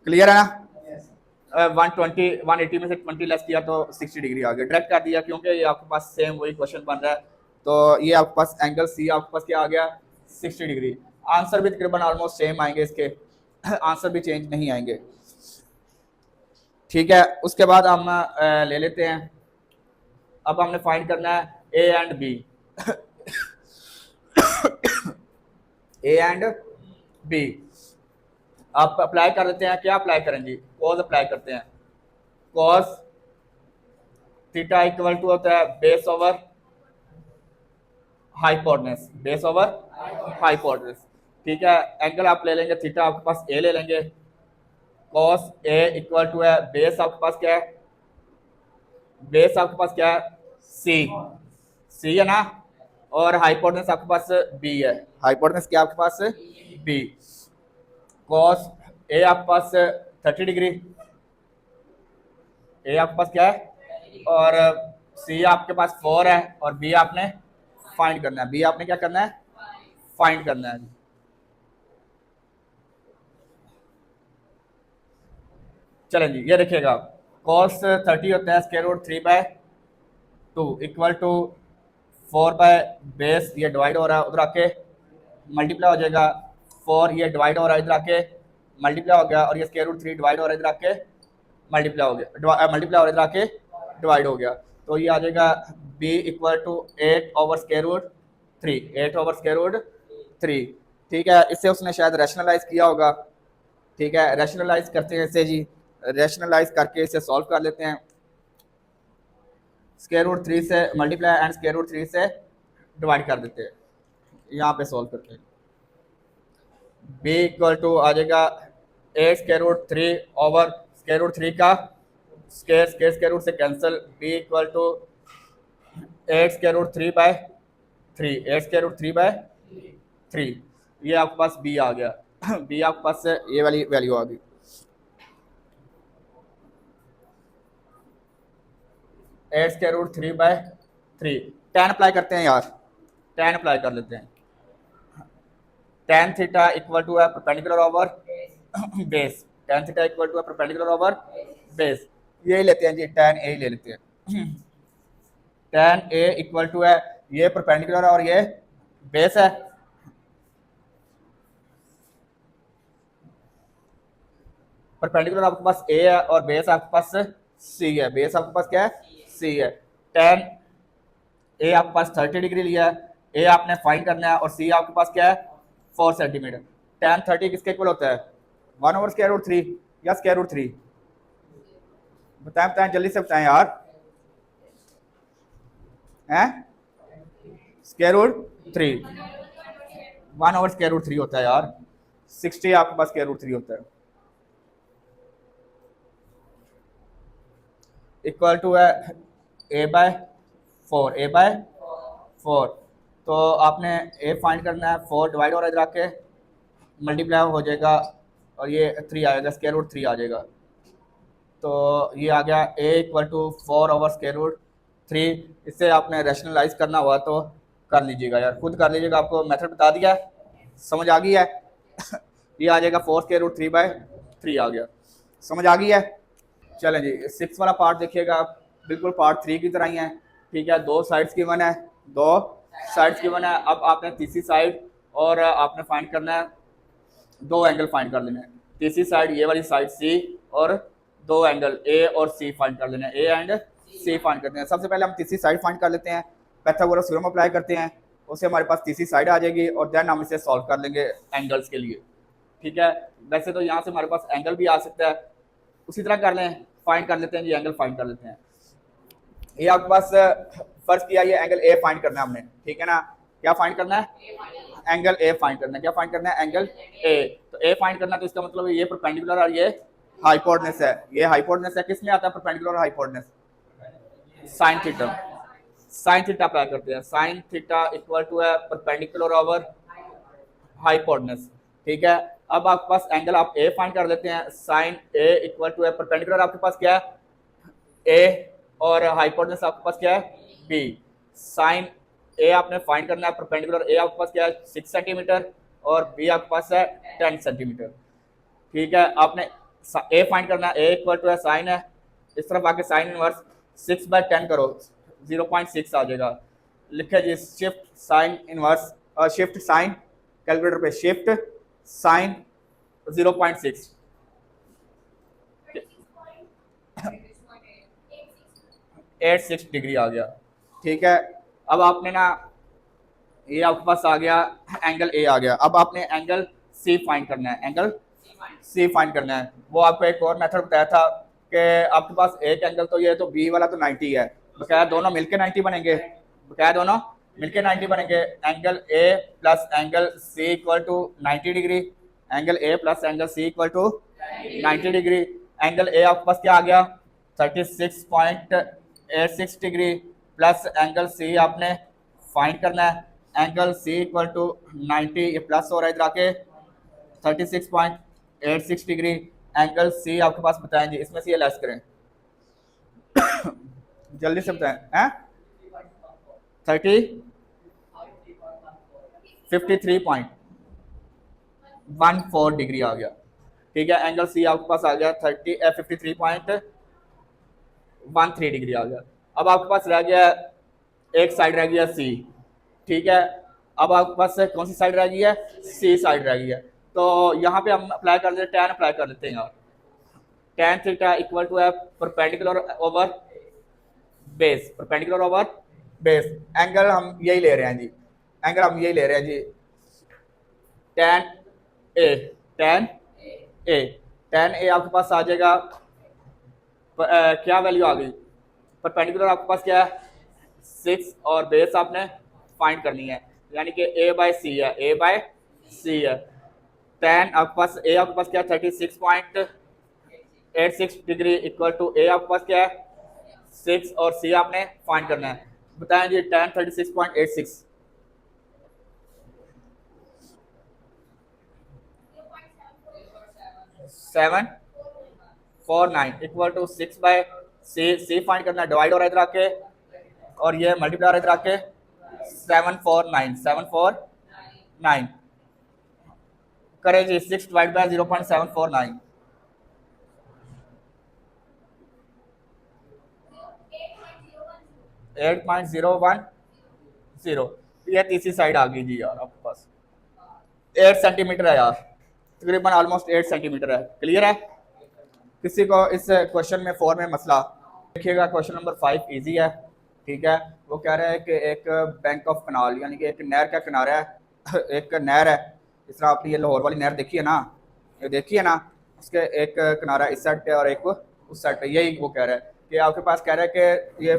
क्लियर है ना? 120 180 में से 20 लेस किया तो 60 डिग्री आ गया। डायरेक्ट कर दिया क्योंकि ये आपके पास सेम वही क्वेश्चन बन रहा है। तो ये आपके पास एंगल सी आपके पास क्या आ गया 60 डिग्री। आंसर भी तकरीबन ऑलमोस्ट सेम आएंगे इसके, आंसर भी चेंज नहीं आएंगे। ठीक है, उसके बाद हम ले लेते हैं, अब हमने फाइंड करना है A and B. A and B apply अप्लाई कर देते हैं। क्या अप्लाई करेंगे? कॉस अप्लाई करते हैं। कॉस थीटा इक्वल टू होता है base over hypotenuse, base over hypotenuse. ठीक है, एंगल आप ले लेंगे थीटा, आपके पास ए ले लेंगे। कॉस ए इक्वल टू है बेस आपके पास क्या है, बेस आपके पास क्या है सी है ना, और हाइपोटेनस आपके पास बी है। हाइपोटेनस क्या आपके पास बी। कॉस ए आपके पास 30 डिग्री, ए आपके पास क्या है और सी आपके पास 4 है और बी आपने फाइंड करना है। बी आपने क्या करना है फाइंड करना है। चलें जी, ये देखिएगा कॉस 30 होता है square root 3/2 equal to 4 by base, ये डिवाइड हो रहा है उधर आके मल्टीप्लाई हो जाएगा 4, ये डिवाइड हो रहा है इधर आके मल्टीप्लाई हो गया और ये स्क्वायर रूट 3 डिवाइड हो रहा है इधर आके मल्टीप्लाई हो गया, मल्टीप्लाई हो रहा है इधर आके डिवाइड हो गया। तो ये आ जाएगा b equal to 8 over square root 3, 8 over square root 3। ठीक है, इससे उसने शायद रैशनलाइज किया होगा। ठीक है, रैशनलाइज करते हैं इसे जी, रैशनलाइज करके इसे सॉल्व कर लेते हैं। स्क्वायर रूट 3 से मल्टीप्लाई एंड स्क्वायर रूट 3 से डिवाइड कर देते हैं। यहाँ पे सॉल्व करते हैं। b इक्वल टू आ जाएगा 8 square root 3 over square root 3 का स्क्वायर रूट से cancel, b equal to 8 square root 3/3, 8 square root 3/3। ये आपके पास b आ गया। b आपके पास से ये वाली वैल्यू आ गई 8 स्क्वायर रूट 3/3। tan अप्लाई करते हैं यार, tan अप्लाई कर लेते हैं। tan थीटा इक्वल टू है perpendicular over base, tan theta equal to है परपेंडिकुलर ओवर बेस। ये लेते हैं जी, tan ए ले लेते हैं। tan ए इक्वल टू है, ये परपेंडिकुलर और ये बेस है। परपेंडिकुलर आपके पास ए है और बेस आपके पास सी है। बेस आपके पास क्या है? सी है। tan ए आपके पास 30 डिग्री लिया है, ए आपने फाइंड करना है, और सी आपके पास क्या है? 4 सेंटीमीटर। tan 30 किसके इक्वल होता है? 1/√3 या √3? बताएं बताएं, जल्दी से बताएं यार। हैं? √3, 1/√3 होता है यार। 60 आपके पास √3 होता है। इक्वल टू है a/4, a/4। तो आपने a फाइंड करना है, 4 डिवाइड हो रहा है इधर आके, मल्टीप्लाई हो जाएगा और ये 3 आएगा, √3 आ जाएगा। तो ये आ गया a इक्वल टू 4/√3। इससे आपने रैशनलाइज करना हुआ तो कर लीजिएगा यार, खुद कर लीजिएगा, आपको मेथड बता दिया है, समझ आ गई है। ये आ जाएगा 4√3/3 आ गया, समझ आ गई है। चलें जी, 6 वाला पार्ट देखिएगा आप, बिल्कुल पार्ट 3 की तरह ही है। ठीक है, 2 साइड्स गिवन है, 2 साइड्स गिवन है। अब आपने तीसरी साइड और आपने फाइंड करना है, 2 एंगल फाइंड कर लेने हैं। तीसरी साइड ये वाली साइड सी, और 2 एंगल ए और सी फाइंड कर लेने हैं, ए एंड सी फाइंड करते हैं। सबसे पहले हम तीसरी साइड फाइंड कर लेते हैं, पाइथागोरस थ्योरम अप्लाई करते हैं, उससे हमारे पास तीसरी साइड आ जाएगी, और देन हम इसे सॉल्व कर लेंगे एंगल्स के लिए। ठीक है, वैसे तो यहाँ से हमारे पास एंगल भी आ सकता है, उसी तरह कर लें, फाइंड कर लेते हैं जी, एंगल फाइंड कर लेते हैं। ये आपके पास फर्स्ट किया, ये एंगल ए फाइंड करना है हमने, ठीक है ना। क्या फाइंड करना है? एंगल ए फाइंड करना है। क्या फाइंड करना है? एंगल ए। तो ए फाइंड करना, तो इसका मतलब ये परपेंडिकुलर और ये हाइपोटेनस है। ये हाइपोटेनस है, किस में आता है परपेंडिकुलर और hypotenuse? Sine theta. Sine theta apply करते हैं, साइन थीटा इक्वल टू है परपेंडिकुलर ओवर हाइपोटेनस। ठीक है, अब आपके पास एंगल आप ए फाइंड कर लेते हैं, साइन ए इक्वल टू है परपेंडिकुलर आपके पास क्या है? ए, और हाइपोटेनस आपके पास क्या है? बी। साइन ए आपने फाइंड करना है, परपेंडिकुलर ए आपके पास क्या है? 6 सेंटीमीटर, और बी आपके पास है 10 सेंटीमीटर। ठीक है, आपने ए फाइंड करना है, ए इक्वल टू है साइन है, इस तरफ आके साइन इनवर्स 6/10 करो, 0.6 आ जाएगा। लिखे जी, shift sine inverse, shift sine, calculator पे शिफ्ट साइन 0.6, 86 डिग्री आ गया। ठीक है, अब आपने ना, ये आपके पास आ गया एंगल ए आ गया। अब आपने एंगल सी फाइंड करना है, एंगल सी फाइंड करना है। वो आपको एक और मेथड बताया था कि आपके पास एक एंगल तो ये, तो बी वाला तो 90 है, बकाया दोनों मिलके 90 बनेंगे, बकाया दोनों मिलके 90 बनेंगे। Angle A plus angle C equal to 90 degree, angle A plus angle C equal to 90 degree. Angle A आपके पास क्या आ गया? 36.86 डिग्री, प्लस एंगल सी आपने फाइंड करना है, एंगल सी इक्वल टू 90, ये प्लस हो रहा है इधर आके 36.86 डिग्री। एंगल सी आपके पास बताएं जी, इसमें से ये लेस करें जल्दी से बताएं, हैं? 53.14 डिग्री आ गया। ठीक है, एंगल सी आपके पास आ गया 53.13 डिग्री आ गया। अब आपके पास रह गया एक साइड रह गया सी। ठीक है, अब आपके पास कौन सी साइड रह गई है? सी साइड रह गई है। तो यहाँ पे हम अप्लाई कर लेते हैं, tan अप्लाई कर लेते हैं यार। tan थीटा इक्वल टू है perpendicular over base, perpendicular over base. Angle हम यही ले रहे हैं जी, एंगल हम यही ले रहे हैं जी, tan ए, tan ए, tan ए आपके पास आ जाएगा, क्या वैल्यू आ गई? परपेंडिकुलर आपके पास क्या है? 6, और बेस आपने फाइंड करनी है, यानी कि a/c है, a/c है। tan आपके पास, a आपके पास क्या है? 36.86 डिग्री इक्वल टू a आपके पास क्या है? 6, और c आपने फाइंड करना है। बताएं जी, tan 36.86 749 equal to 6/6 C find करना है, डिवाइड हो रहा है इधर आके, और ये मल्टीप्लाई हो रहा है इधर आके, 749 करें जी। 6 डिवाइड बाय 0.749, 8.010। ये तीसरी साइड आ गई जी यार आपके पास। 8 सेंटीमीटर है यार, तकरीबन ऑलमोस्ट 8 सेंटीमीटर है। क्लियर है? किसी को इस क्वेश्चन में 4 में मसला? देखिएगा क्वेश्चन नंबर 5 इजी है, ठीक है। वो कह रहा है कि एक बैंक ऑफ कनाल, यानी कि एक नहर का किनारा है, एक नहर है, इस तरह आपने ये लाहौर वाली नहर देखी है ना, ये देखिए ना, उसके एक किनारा इस साइड पे और एक उस साइड पे। यही वो कह रहा है कि आपके पास कह रहा है कि ये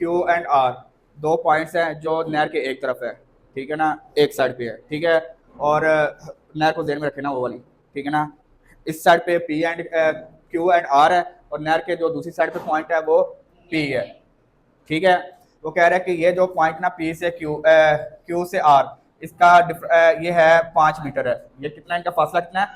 Q एंड R दो पॉइंट्स हैं जो नहर के एक तरफ है, ठीक है ना, एक साइड पे है, ठीक है। और नहर को ध्यान में रखे ना वो वाली, ठीक है ना। इस साइड पे P and Q and R है, और नहर के जो दूसरी साइड पे पॉइंट है वो P है, ठीक है। वो कह रहा है कि ये जो पॉइंट ना P से Q से R, इसका ये है 5 मीटर है। ये कितना, इनका फासला कितना है?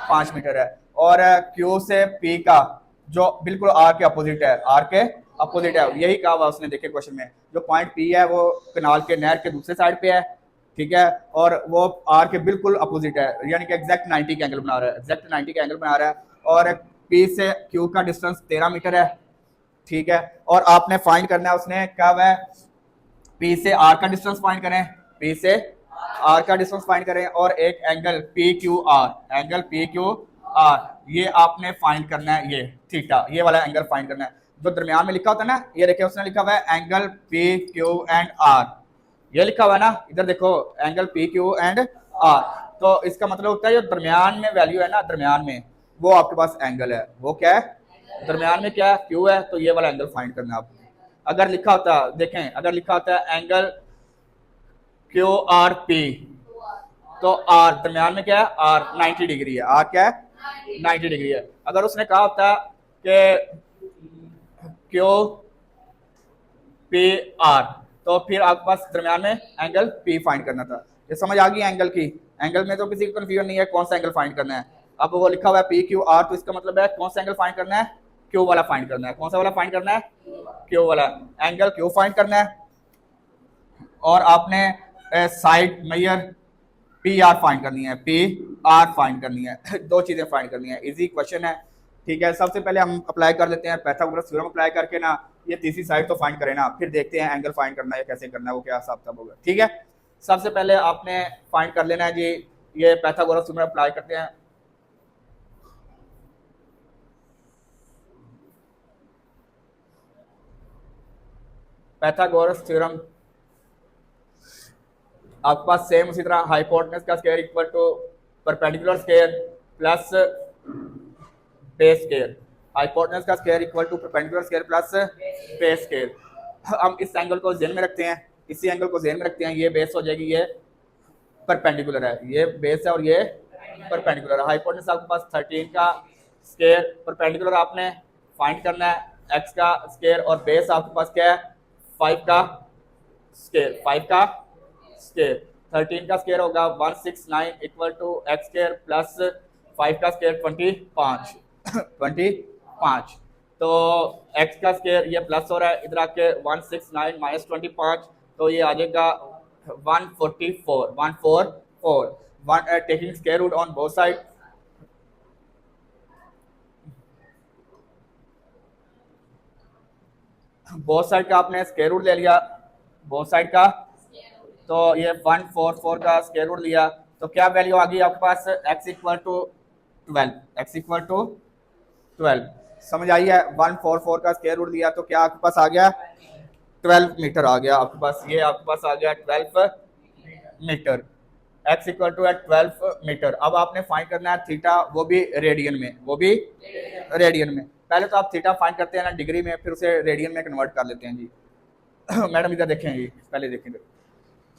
5 मीटर है। और Q से P का जो बिल्कुल R के अपोजिट है, R के अपोजिट है, यही कहा हुआ उसने, देखे क्वेश्चन में। जो पॉइंट P है वो कनाल के नहर के दूसरे साइड पे है, ठीक है, और वो R के बिल्कुल अपोजिट है, यानी कि एग्जैक्ट 90 का एंगल बना रहा है, एग्जैक्ट 90 का एंगल बना रहा है। और P से Q का डिस्टेंस 13 मीटर है, ठीक है। और आपने फाइंड करना है, उसने कहा हुआ है P से R का डिस्टेंस फाइंड करें, P से R का डिस्टेंस फाइंड करें, और एक एंगल PQR, एंगल PQR ये आपने फाइंड करना है, ये थीटा, ये वाला एंगल फाइंड करना है। जो दरमियान में लिखा होता है ना, ये देखिए उसने लिखा हुआ है एंगल PQ एंड R, ये लिखा हुआ है ना, इधर देखो एंगल PQ एंड R। तो इसका मतलब होता है जो दरमियान में वैल्यू है ना, दरमियान में वो आपके पास एंगल है, वो क्या है? दरमियान में क्या है? Q है, तो ये वाला एंगल फाइंड करना है आपको। अगर लिखा होता, देखें, अगर लिखा होता है एंगल QRP, तो R दरमियान में क्या है? R 90 डिग्री है, R क्या है? 90 डिग्री है। अगर उसने कहा होता कि QPR, तो फिर आपके पास दरमियान में एंगल P फाइंड करना था। ये समझ आ गई एंगल की? एंगल में तो किसी को कंफ्यूजन नहीं है कौन सा एंगल फाइंड करना है। अब वो लिखा हुआ है PQR, तो इसका मतलब है कौन सा एंगल फाइंड करना है? Q वाला फाइंड करना है। कौन सा वाला फाइंड करना है? Q वाला एंगल Q फाइंड करना है। और आपने साइड मेजर PR फाइंड करनी है, PR फाइंड करनी है। दो चीजें फाइंड करनी है, इजी क्वेश्चन है, ठीक है। सबसे पहले हम अप्लाई कर लेते हैं पाइथागोरस थ्योरम अप्लाई करके ना, ये तीसरी साइड तो फाइंड करें ना, फिर देखते हैं एंगल फाइंड करना है कैसे करना है, वो क्या हिसाब किताब होगा, ठीक है। सबसे पहले आपने फाइंड कर लेना है जी, ये पाइथागोरस थ्योरम अप्लाई करते हैं। पाइथागोरस थ्योरम आपके पास सेम उसी तरह हाइपोटेनस का square equal to perpendicular square plus base square, hypotenuse का square equal to perpendicular square plus base square. हम इस एंगल को ध्यान में रखते हैं, इसी एंगल को ध्यान में रखते हैं, ये बेस हो जाएगी, ये परपेंडिकुलर है, ये बेस है और ये परपेंडिकुलर है। हाइपोटेनस आपके पास 13 का स्क्वायर, परपेंडिकुलर आपने फाइंड करना है x का स्क्वायर, और बेस आपके पास क्या है? 5 का स्क्वायर, 5 का स्क्वायर। 13 का स्क्वायर होगा 169 equal to x square plus 5 का स्क्वायर 25 25। तो x का स्क्वायर ये प्लस हो रहा है, इधर आके 169 माइनस 25, तो ये आ जाएगा 144 taking square root on both side. Both side का आपने स्क्वायर रूट ले लिया, बोथ साइड का, तो ये 144 का स्क्वायर रूट लिया, तो क्या वैल्यू आ गई आपके पास? x equal to 12, x equal to 12। समझ आई है? 144 का स्क्वायर रूट लिया तो क्या आपके पास आ गया? 12 मीटर आ गया आपके पास, ये आपके पास आ गया 12 metre, x equal to 12 metre. अब आपने फाइंड करना है थीटा, वो भी रेडियन में, वो भी रेडियन में। पहले तो आप थीटा फाइंड करते हैं ना डिग्री में, फिर उसे रेडियन में कन्वर्ट कर लेते हैं जी। मैडम इधर देखें जी, पहले देखेंगे।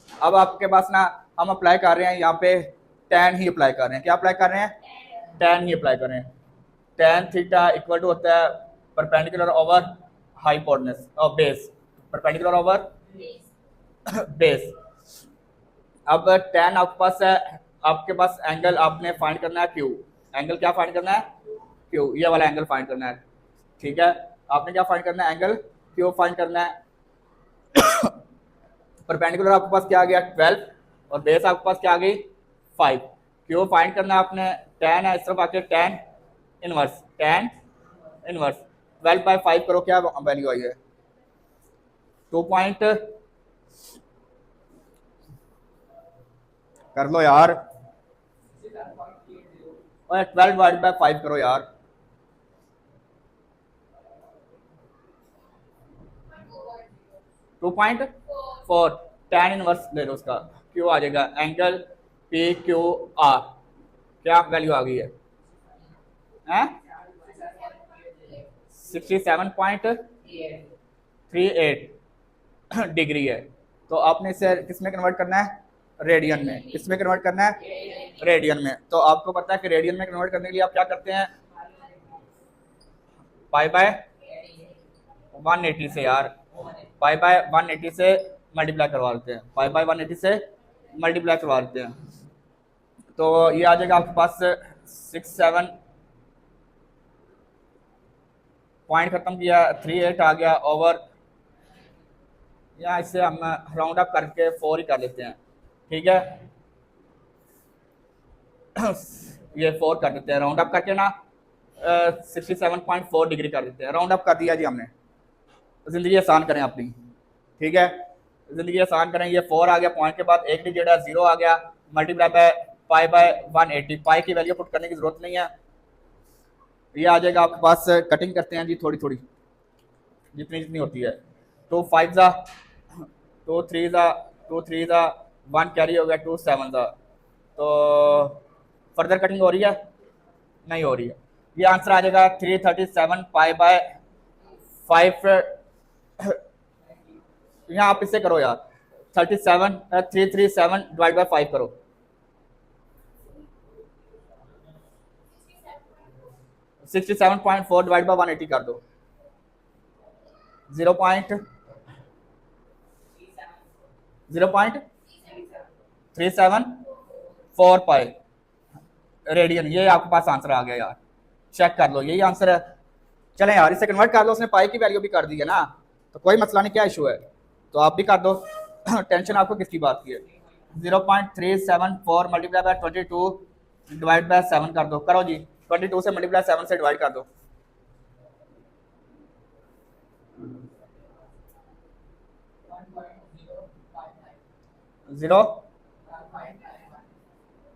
अब आपके पास ना, हम अप्लाई कर रहे हैं यहाँ पे tan ही अप्लाई कर रहे हैं। क्या अप्लाई कर रहे हैं? tan ही अप्लाई कर रहे हैं। tan थीटा इक्वल टू होता है परपेंडिकुलर ओवर हाइपोटेनस और बेस, परपेंडिकुलर ओवर बेस। अब tan आपके पास है, आपके पास एंगल आपने फाइंड करना है Q, एंगल क्या फाइंड करना है? Q, ये वाला एंगल फाइंड करना है, ठीक है। आपने क्या फाइंड करना है, एंगल क्यू फाइंड करना है। परपेंडिकुलर आपके पास क्या आ गया 12 और बेस आपके पास क्या आ गई 5। क्यू फाइंड करना है आपने, tan है इस तरफ आके tan इनवर्स 12/5 करो, क्या वैल्यू आई है 2 पॉइंट, कर लो यार, और 12/5 करो यार, 2.4 tan इनवर्स ले लो उसका, क्यू आ जाएगा एंगल पी क्यू आर, क्या वैल्यू आ गई है 67.38 डिग्री है। तो आपने इसे किस में कन्वर्ट करना है, रेडियन में। किस में कन्वर्ट करना है, रेडियन में। तो आपको पता है कि रेडियन में कन्वर्ट करने के लिए आप क्या करते हैं, π/180 से यार, π/180 से मल्टीप्लाई करवा देते हैं, π/180 से मल्टीप्लाई करवा देते हैं। तो ये आ जाएगा आपके पास 67 पॉइंट खत्म किया 38 आ गया ओवर, या इसे हम राउंड अप करके 4 ही कर लेते हैं, ठीक है। ये 4 कर देते हैं राउंड अप करके ना, 67.4 डिग्री कर देते हैं, राउंड अप कर दिया जी हमने। जिंदगी आसान करें अपनी, ठीक है, जिंदगी आसान करें। ये 4 आ गया, पॉइंट के बाद एक डिजिट है 0 आ गया, मल्टीप्लाई बाय π/180, पाई की वैल्यू पुट करने की जरूरत नहीं है। ये आ जाएगा आपके पास, कटिंग करते हैं जी थोड़ी थोड़ी जितनी जितनी होती है। 2 5 ज़ा 2 3 ज़ा 2 3 ज़ा 1 कैरी हो गया, 2 7 ज़ा। तो फर्दर कटिंग हो रही है, नहीं हो रही है। ये आंसर आ जाएगा 337 π/5। यहाँ आप इससे करो यार, 337 डिवाइड बाय 5 करो, 67.4 डिवाइड बाय 180 कर दो, 0.3745 पाई रेडियन। ये आपके पास आंसर आ गया यार, चेक कर लो, यही आंसर है। चलें यार, इसे कन्वर्ट कर लो, उसने पाई की वैल्यू भी कर दी है ना, तो कोई मसला नहीं, क्या इशू है, तो आप भी कर दो। टेंशन आपको किसकी बात की है। 0.374 मल्टीप्लाई बाय 22 डिवाइड बाय 7 कर दो, करो जी, 22 से मल्टीप्लाई 7 से डिवाइड कर दो,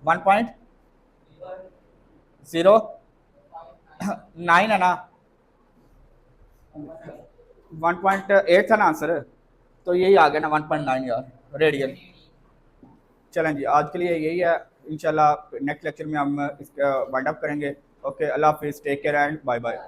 1.09 है ना, 1.8 था ना आंसर, तो यही आ गया ना 1.9 यार रेडियन। चलें जी, आज के लिए यही है, इंशाल्लाह नेक्स्ट लेक्चर में हम इसका वाइंड अप करेंगे। ओके, अल्लाह हाफिज़, take care and bye bye.